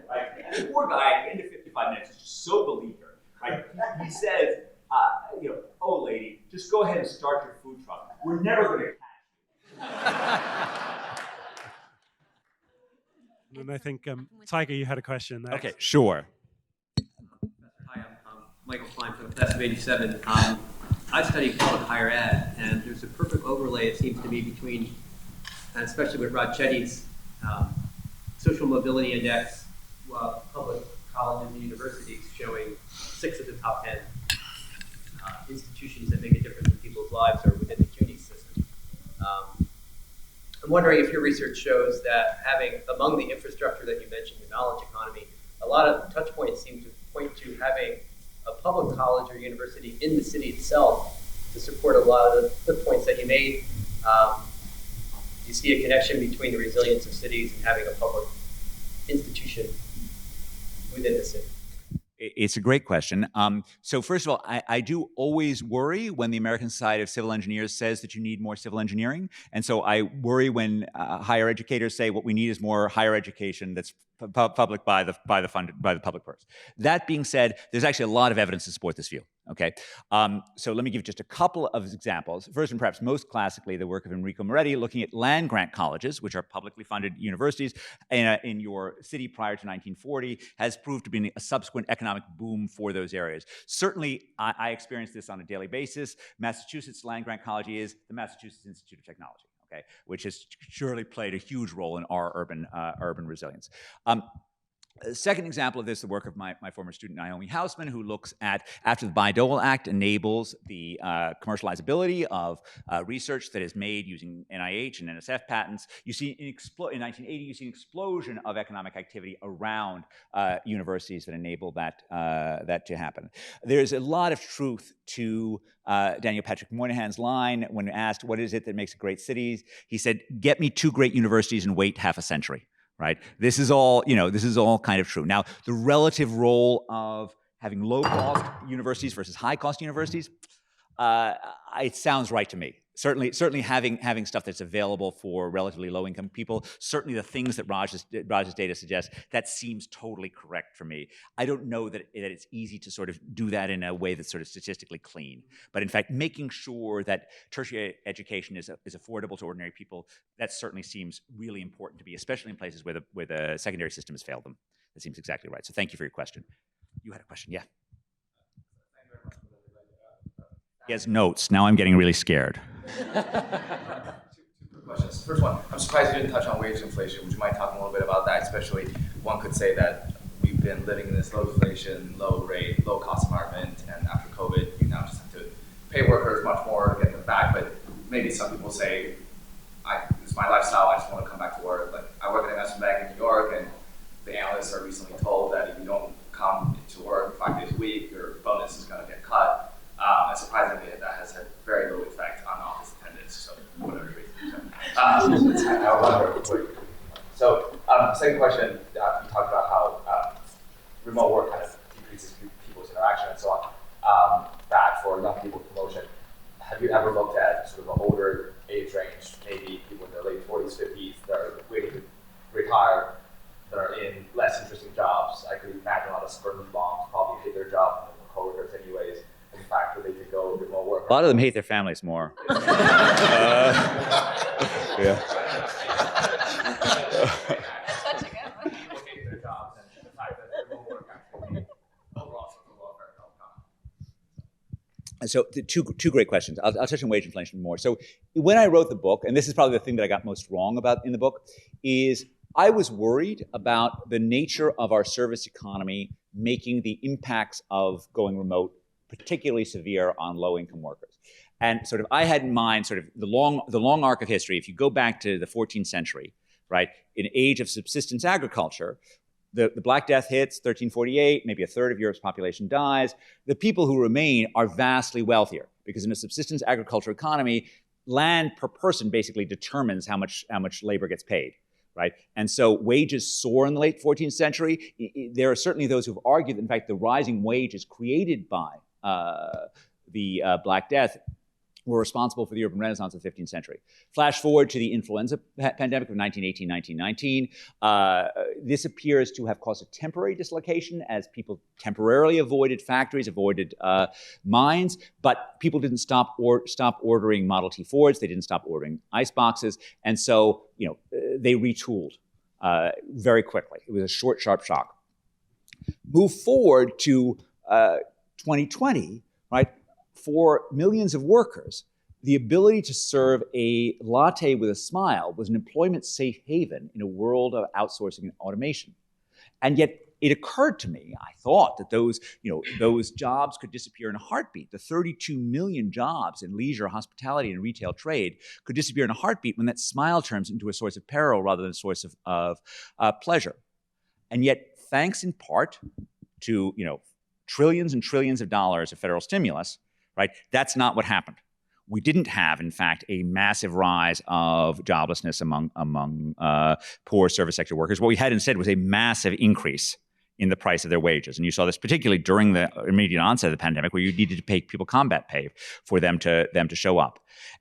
right? And the poor guy, at the end of 55 minutes, is just so beleaguered, right? He says, oh lady, just go ahead and start your food truck. We're never going to catch you. And I think, Tiger, you had a question next. Okay, sure. Hi, I'm Michael Klein from the class of '87. I studied public higher ed, and there's a perfect overlay, it seems to me, between, and especially with Rod Chetty's social mobility index, public colleges and universities showing 6 of the top 10 institutions that make a difference in people's lives are within the CUNY system. I'm wondering if your research shows that having, among the infrastructure that you mentioned, the knowledge economy, a lot of touch points seem to point to having a public college or university in the city itself to support a lot of the points that you made. You see a connection between the resilience of cities and having a public institution within the city. It's a great question. So first of all, I do always worry when the American Society of Civil Engineers says that you need more civil engineering. And so I worry when higher educators say what we need is more higher education that's public by the public purse. That being said, there's actually a lot of evidence to support this view. Okay, so let me give just a couple of examples. First, and perhaps most classically, the work of Enrico Moretti looking at land grant colleges, which are publicly funded universities in your city prior to 1940, has proved to be a subsequent economic boom for those areas. Certainly, I experience this on a daily basis. Massachusetts land grant college is the Massachusetts Institute of Technology. Okay, which has surely played a huge role in our urban resilience. A second example of this, the work of my former student Naomi Hausman, who looks at, after the Bayh-Dole Act enables the commercializability of research that is made using NIH and NSF patents, you see in 1980, you see an explosion of economic activity around universities that enable that to happen. There's a lot of truth to Daniel Patrick Moynihan's line when asked, what is it that makes a great city? He said, get me 2 great universities and wait half a century. Right? This is all kind of true. Now, the relative role of having low-cost universities versus high-cost universities, it sounds right to me. Certainly having stuff that's available for relatively low-income people, certainly the things that Raj's data suggests, that seems totally correct for me. I don't know that it's easy to sort of do that in a way that's sort of statistically clean. But in fact, making sure that tertiary education is affordable to ordinary people, that certainly seems really important to me, especially in places where the secondary system has failed them. That seems exactly right. So thank you for your question. You had a question, yeah? He has notes. Now I'm getting really scared. Two quick questions. First one, I'm surprised you didn't touch on wage inflation. Would you mind talking a little bit about that? Especially, one could say that we've been living in this low inflation, low rate, low cost environment, and after COVID, you now just have to pay workers much more to get them back. But maybe some people say, it's my lifestyle, I just want to come back to work. Like, I work at an investment bank in New York, and the analysts are recently told that if you don't come to work 5 days a week, your bonus is going to get cut. And surprisingly, that has had very little effect on office attendance, so whatever reason. I'll run very quick. So, second question, you talked about how remote work kind of decreases people's interaction and so on, bad for young people's promotion. Have you ever looked at sort of an older age range, maybe people in their late 40s, 50s, that are waiting to retire, that are in less interesting jobs? I could imagine a lot of sperm bombs probably hate their job and their coworkers anyways. In fact, that they could go remote work. A lot of them hate their families more. Yeah. Such a good one. People hate their jobs, and the fact that remote work actually overall social welfare outcome. So two great questions. I'll touch on wage inflation more. So when I wrote the book, and this is probably the thing that I got most wrong about in the book, is I was worried about the nature of our service economy making the impacts of going remote particularly severe on low-income workers. And sort of I had in mind sort of the long arc of history. If you go back to the 14th century, right, in an age of subsistence agriculture, the Black Death hits 1348, maybe a third of Europe's population dies. The people who remain are vastly wealthier because in a subsistence agriculture economy, land per person basically determines how much labor gets paid, right? And so wages soar in the late 14th century. There are certainly those who've argued that, in fact, the rising wages created by the Black Death were responsible for the urban renaissance of the 15th century. Flash forward to the influenza pandemic of 1918, 1919. This appears to have caused a temporary dislocation as people temporarily avoided factories, avoided mines, but people didn't stop ordering Model T Fords, they didn't stop ordering ice boxes, and so they retooled very quickly. It was a short, sharp shock. Move forward to 2020, right? For millions of workers, the ability to serve a latte with a smile was an employment safe haven in a world of outsourcing and automation. And yet it occurred to me, I thought that those jobs could disappear in a heartbeat. The 32 million jobs in leisure, hospitality, and retail trade could disappear in a heartbeat when that smile turns into a source of peril rather than a source of pleasure. And yet, thanks in part to trillions and trillions of dollars of federal stimulus, right? That's not what happened. We didn't have, in fact, a massive rise of joblessness among poor service sector workers. What we had instead was a massive increase in the price of their wages. And you saw this particularly during the immediate onset of the pandemic, where you needed to pay people combat pay for them to show up.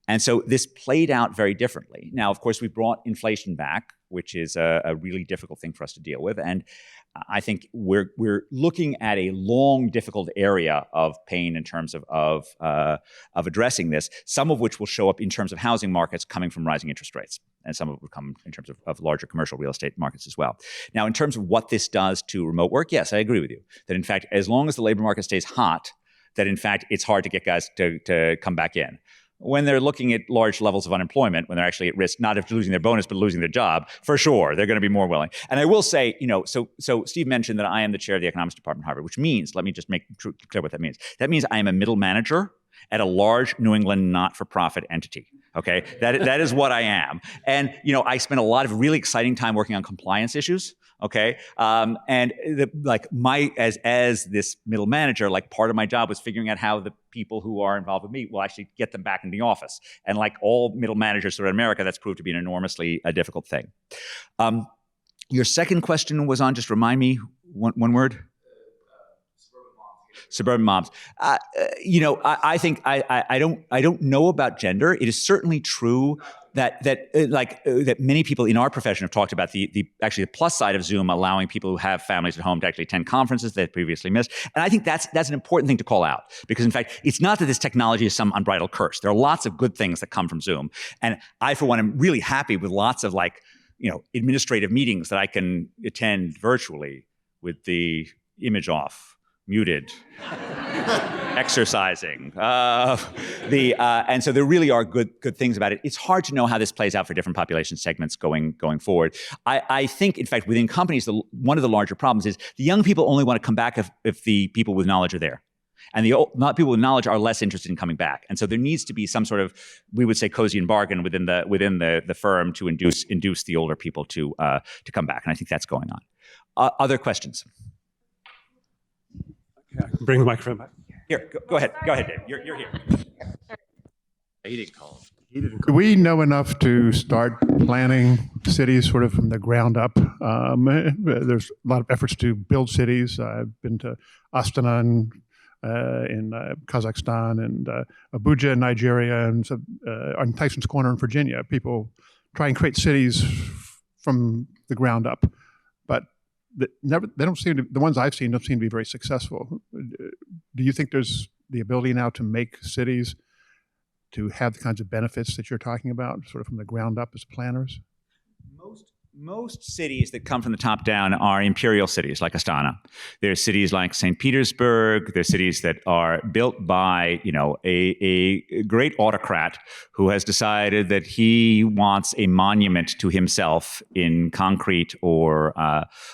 And so this played out very differently. Now, of course, we brought inflation back, which is a really difficult thing for us to deal with. And I think we're looking at a long, difficult area of pain in terms of addressing this, some of which will show up in terms of housing markets coming from rising interest rates, and some of it will come in terms of larger commercial real estate markets as well. Now, in terms of what this does to remote work, yes, I agree with you, that in fact, as long as the labor market stays hot, that in fact, it's hard to get guys to come back in. When they're looking at large levels of unemployment, when they're actually at risk, not of losing their bonus, but losing their job, for sure, they're going to be more willing. And I will say, so Steve mentioned that I am the chair of the economics department at Harvard, which means, let me just make clear what that means. That means I am a middle manager at a large New England not-for-profit entity. Okay, that is what I am. And I spent a lot of really exciting time working on compliance issues. Okay, and as this middle manager, like part of my job was figuring out how the people who are involved with me will actually get them back in the office. And like all middle managers throughout America, that's proved to be an enormously difficult thing. Your second question was on, just remind me, one word. Suburban moms. I think I don't know about gender. It is certainly true that many people in our profession have talked about the plus side of Zoom, allowing people who have families at home to actually attend conferences they've previously missed. And I think that's an important thing to call out, because in fact, it's not that this technology is some unbridled curse. There are lots of good things that come from Zoom. And I, for one, am really happy with lots of administrative meetings that I can attend virtually with the image off, muted, exercising. And so there really are good things about it. It's hard to know how this plays out for different population segments going forward. I think, in fact, within companies, one of the larger problems is the young people only want to come back if the people with knowledge are there. And the people with knowledge are less interested in coming back. And so there needs to be some sort of, we would say, cozy and bargain within the firm to induce the older people to come back. And I think that's going on. Other questions? Yeah, bring the microphone back. Here, go ahead. Go ahead, Dave. You're here. He didn't call. Do we know enough to start planning cities sort of from the ground up? There's a lot of efforts to build cities. I've been to Astana in Kazakhstan and Abuja in Nigeria and on Tyson's Corner in Virginia. People try and create cities from the ground up, but they don't seem to. The ones I've seen don't seem to be very successful. Do you think there's the ability now to make cities to have the kinds of benefits that you're talking about, sort of from the ground up as planners? most cities that come from the top down are imperial cities like Astana. There's cities like St. Petersburg. There's cities that are built by, a great autocrat who has decided that he wants a monument to himself in concrete or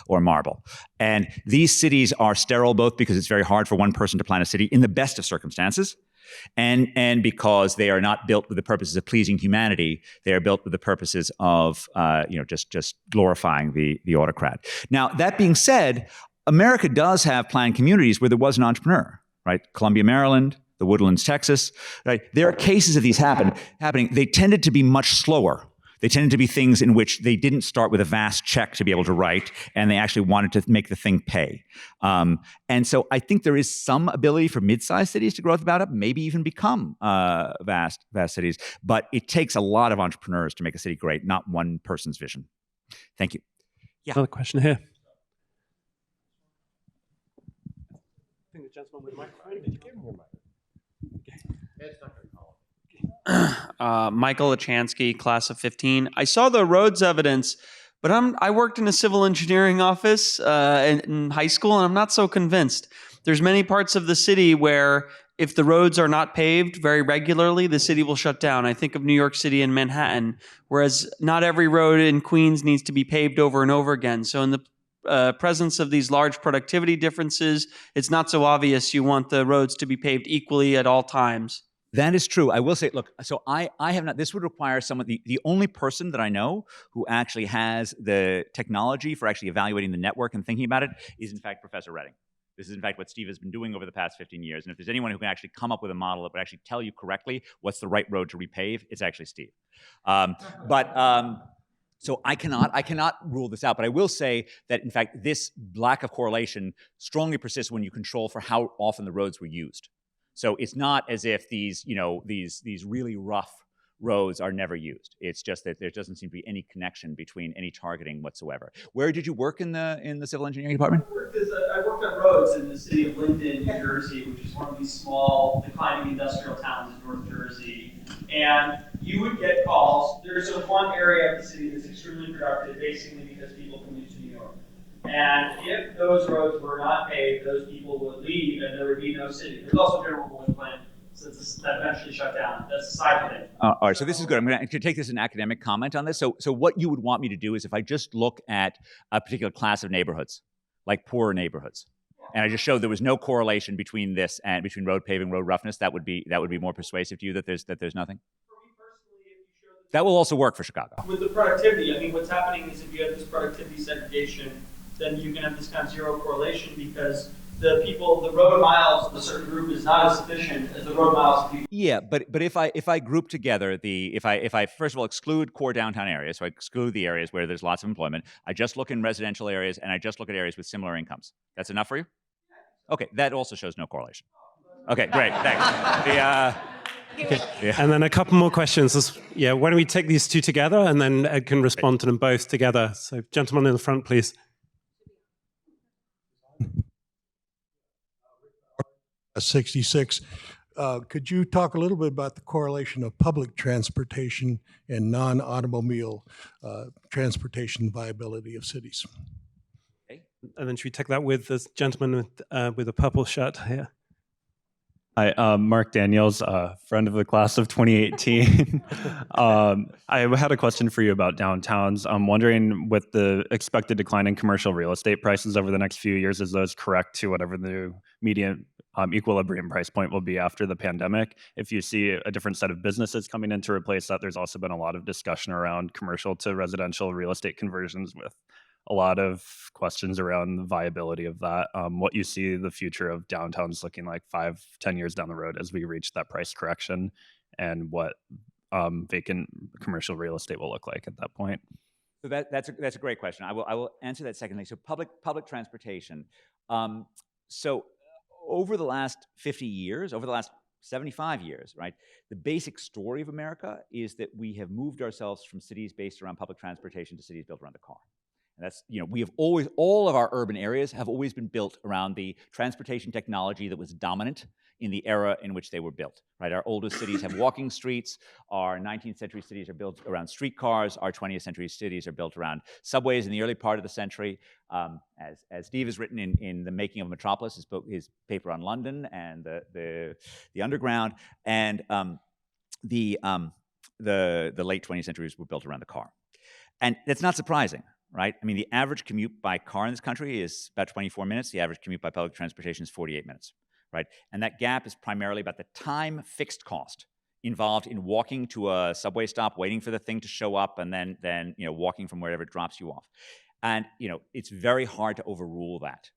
marble. And these cities are sterile both because it's very hard for one person to plan a city in the best of circumstances, and because they are not built with the purposes of pleasing humanity. They are built with the purposes of just glorifying the autocrat. Now, that being said, America does have planned communities where there was an entrepreneur, right? Columbia, Maryland, the Woodlands, Texas, right? There are cases of these happening. They tended to be much slower. They tended to be things in which they didn't start with a vast check to be able to write, and they actually wanted to make the thing pay. And so I think there is some ability for mid-sized cities to grow about it, maybe even become vast cities. But it takes a lot of entrepreneurs to make a city great, not one person's vision. Thank you. Yeah. Another question here. I think the gentleman with the microphone. Did you give him your microphone? Michael Lachansky, class of 15. I saw the roads evidence, but I worked in a civil engineering office in high school, and I'm not so convinced. There's many parts of the city where if the roads are not paved very regularly, the city will shut down. I think of New York City and Manhattan, whereas not every road in Queens needs to be paved over and over again. So in the presence of these large productivity differences, it's not so obvious you want the roads to be paved equally at all times. That is true. I will say, look, so I have not, this would require someone, the only person that I know who actually has the technology for actually evaluating the network and thinking about it is, in fact, Professor Redding. This is, in fact, what Steve has been doing over the past 15 years. And if there's anyone who can actually come up with a model that would actually tell you correctly what's the right road to repave, it's actually Steve. So I cannot rule this out, but I will say that, in fact, this lack of correlation strongly persists when you control for how often the roads were used. So it's not as if these really rough roads are never used. It's just that there doesn't seem to be any connection between any targeting whatsoever. Where did you work in the civil engineering department? I worked on roads in the city of Linden, New Jersey, which is one of these small, declining industrial towns in North Jersey. And you would get calls. There's one area of the city that's extremely productive, basically because people commute to New York. And if those roads were not paved, those people would leave and there would be no city. There's also general pollution plant that eventually shut down. That's a side thing. All right, so this is good. I'm going to take this as an academic comment on this. So what you would want me to do is if I just look at a particular class of neighborhoods, like poorer neighborhoods, and I just showed there was no correlation between this and between road paving, road roughness, that would be more persuasive to you that there's nothing? For me personally, if you show that will also work for Chicago. With the productivity, I mean, what's happening is if you have this productivity segregation, then you can have this kind of zero correlation because the road miles of a certain group is not as sufficient as the road miles of people. Yeah, but if I group together if I first of all exclude core downtown areas, so I exclude the areas where there's lots of employment, I just look in residential areas and I just look at areas with similar incomes. That's enough for you? Okay, that also shows no correlation. Okay, great, thanks. Yeah. And then a couple more questions. Why don't we take these two together and then Ed can respond to them both together. So gentleman in the front, please. 66. Could you talk a little bit about the correlation of public transportation and non-automobile transportation viability of cities? Okay. And then should we take that with this gentleman with a purple shirt here? Hi, Mark Daniels, friend of the class of 2018. I had a question for you about downtowns. I'm wondering, with the expected decline in commercial real estate prices over the next few years, is those correct to whatever the median equilibrium price point will be after the pandemic? If you see a different set of businesses coming in to replace that, there's also been a lot of discussion around commercial to residential real estate conversions with a lot of questions around the viability of that. What you see the future of downtowns looking like 5-10 years down the road as we reach that price correction, and what vacant commercial real estate will look like at that point. So that's a great question. I will answer that secondly. So public transportation. So over the last 50 years, over the last 75 years, right, the basic story of America is that we have moved ourselves from cities based around public transportation to cities built around the car. And that's, we have always, all of our urban areas have always been built around the transportation technology that was dominant in the era in which they were built, right? Our oldest cities have walking streets. Our 19th century cities are built around streetcars. Our 20th century cities are built around subways in the early part of the century. As Steve has written in The Making of Metropolis, his paper on London and the underground, and the late 20th centuries were built around the car. And that's not surprising, right? I mean, the average commute by car in this country is about 24 minutes. The average commute by public transportation is 48 minutes, right? And that gap is primarily about the time fixed cost involved in walking to a subway stop, waiting for the thing to show up, and then walking from wherever it drops you off. And it's very hard to overrule that.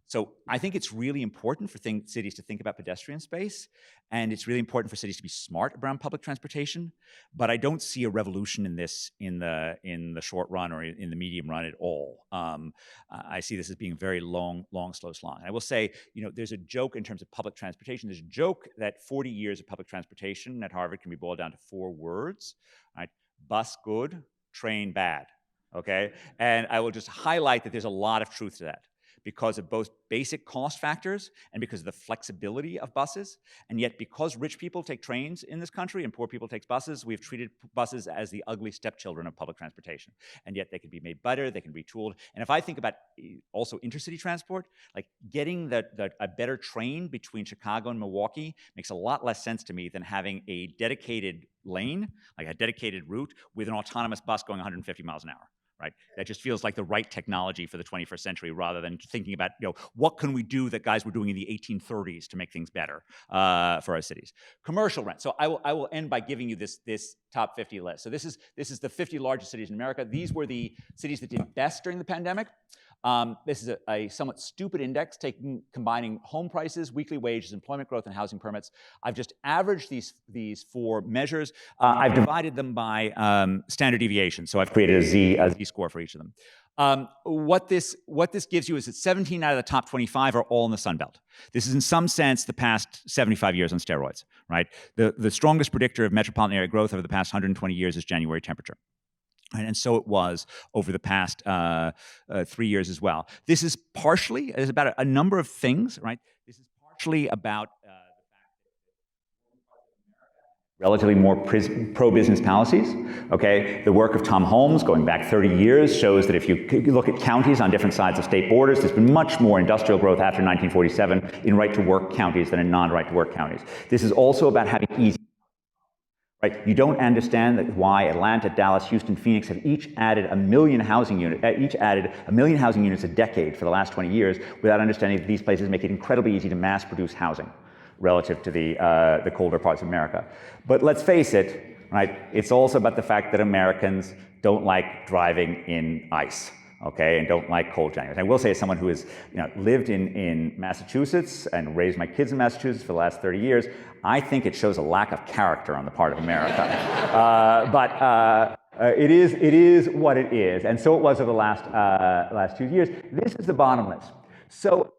So I think it's really important for cities to think about pedestrian space, and it's really important for cities to be smart around public transportation. But I don't see a revolution in this in the short run or in the medium run at all. I see this as being very long, slow slog. I will say, there's a joke in terms of public transportation. There's a joke that 40 years of public transportation at Harvard can be boiled down to 4 words, right? Bus good, train bad, okay? And I will just highlight that there's a lot of truth to that, because of both basic cost factors and because of the flexibility of buses. And yet, because rich people take trains in this country and poor people take buses, we've treated buses as the ugly stepchildren of public transportation. And yet they can be made better, they can be retooled. And if I think about also intercity transport, like getting a better train between Chicago and Milwaukee makes a lot less sense to me than having a dedicated lane, like a dedicated route with an autonomous bus going 150 miles an hour. Right? That just feels like the right technology for the 21st century, rather than thinking about, what can we do that guys were doing in the 1830s to make things better for our cities. Commercial rent. So I will end by giving you this top 50 list. So this is the 50 largest cities in America. These were the cities that did best during the pandemic. This is a somewhat stupid index combining home prices, weekly wages, employment growth, and housing permits. I've just averaged these 4 measures. I've divided them by standard deviation. So I've created a Z score for each of them. What this gives you is that 17 out of the top 25 are all in the Sun Belt. This is in some sense the past 75 years on steroids, right? The strongest predictor of metropolitan area growth over the past 120 years is January temperature. And so it was over the past 3 years as well. This is partially, it's about a number of things, right? This is partially about the fact that relatively more pro-business policies, okay? The work of Tom Holmes, going back 30 years, shows that if you look at counties on different sides of state borders, there's been much more industrial growth after 1947 in right-to-work counties than in non-right-to-work counties. This is also about having easy. Right? You don't understand why Atlanta, Dallas, Houston, Phoenix have each added a million housing units a decade for the last 20 years without understanding that these places make it incredibly easy to mass produce housing relative to the colder parts of America. But let's face it, right? It's also about the fact that Americans don't like driving in ice. Okay, and don't like cold Januaries. I will say, as someone who has lived in Massachusetts and raised my kids in Massachusetts for the last 30 years, I think it shows a lack of character on the part of America. But it is what it is, and so it was over the last 2 years. This is the bottom list. So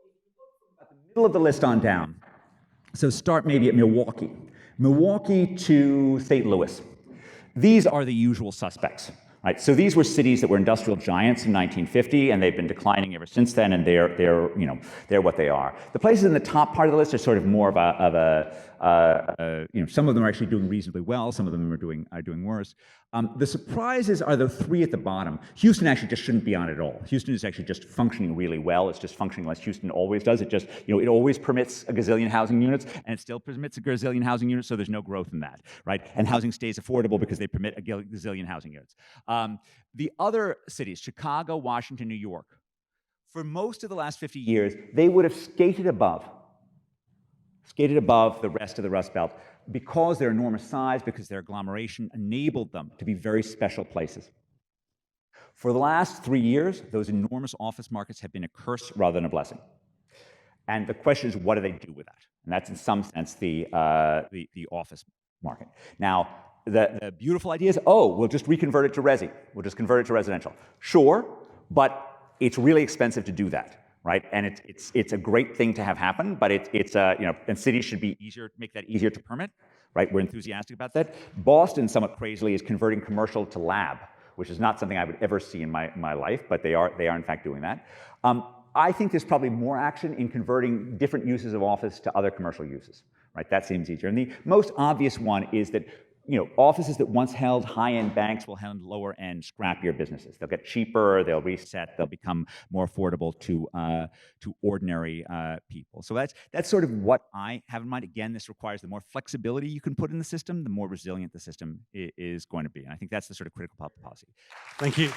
at the middle of the list on down, so start maybe at Milwaukee. Milwaukee to St. Louis. These are the usual suspects. Right, so these were cities that were industrial giants in 1950, and they've been declining ever since then, and they're what they are. The places in the top part of the list are sort of more some of them are actually doing reasonably well, some of them are doing worse. The surprises are the 3 at the bottom. Houston actually just shouldn't be on it at all. Houston is actually just functioning really well. It's just functioning as Houston always does. It just, it always permits a gazillion housing units, and it still permits a gazillion housing units, so there's no growth in that, right? And housing stays affordable because they permit a gazillion housing units. The other cities, Chicago, Washington, New York, for most of the last 50 years, they would have skated above the rest of the Rust Belt because their enormous size, because their agglomeration enabled them to be very special places. For the last 3 years, those enormous office markets have been a curse rather than a blessing. And the question is, what do they do with that? And that's in some sense the office market. Now, the beautiful idea is, we'll just reconvert it to resi. We'll just convert it to residential. Sure, but it's really expensive to do that. Right, and it's a great thing to have happen, but and cities should be make that easier to permit. Right, we're enthusiastic about that. Boston, somewhat crazily, is converting commercial to lab, which is not something I would ever see in my life, but they are in fact doing that. I think there's probably more action in converting different uses of office to other commercial uses, right? That seems easier. And the most obvious one is that offices that once held high-end banks will held lower-end, scrappier businesses. They'll get cheaper, they'll reset, they'll become more affordable to ordinary people. So that's sort of what I have in mind. Again, this requires the more flexibility you can put in the system, the more resilient the system is going to be. And I think that's the sort of critical public policy. Thank you.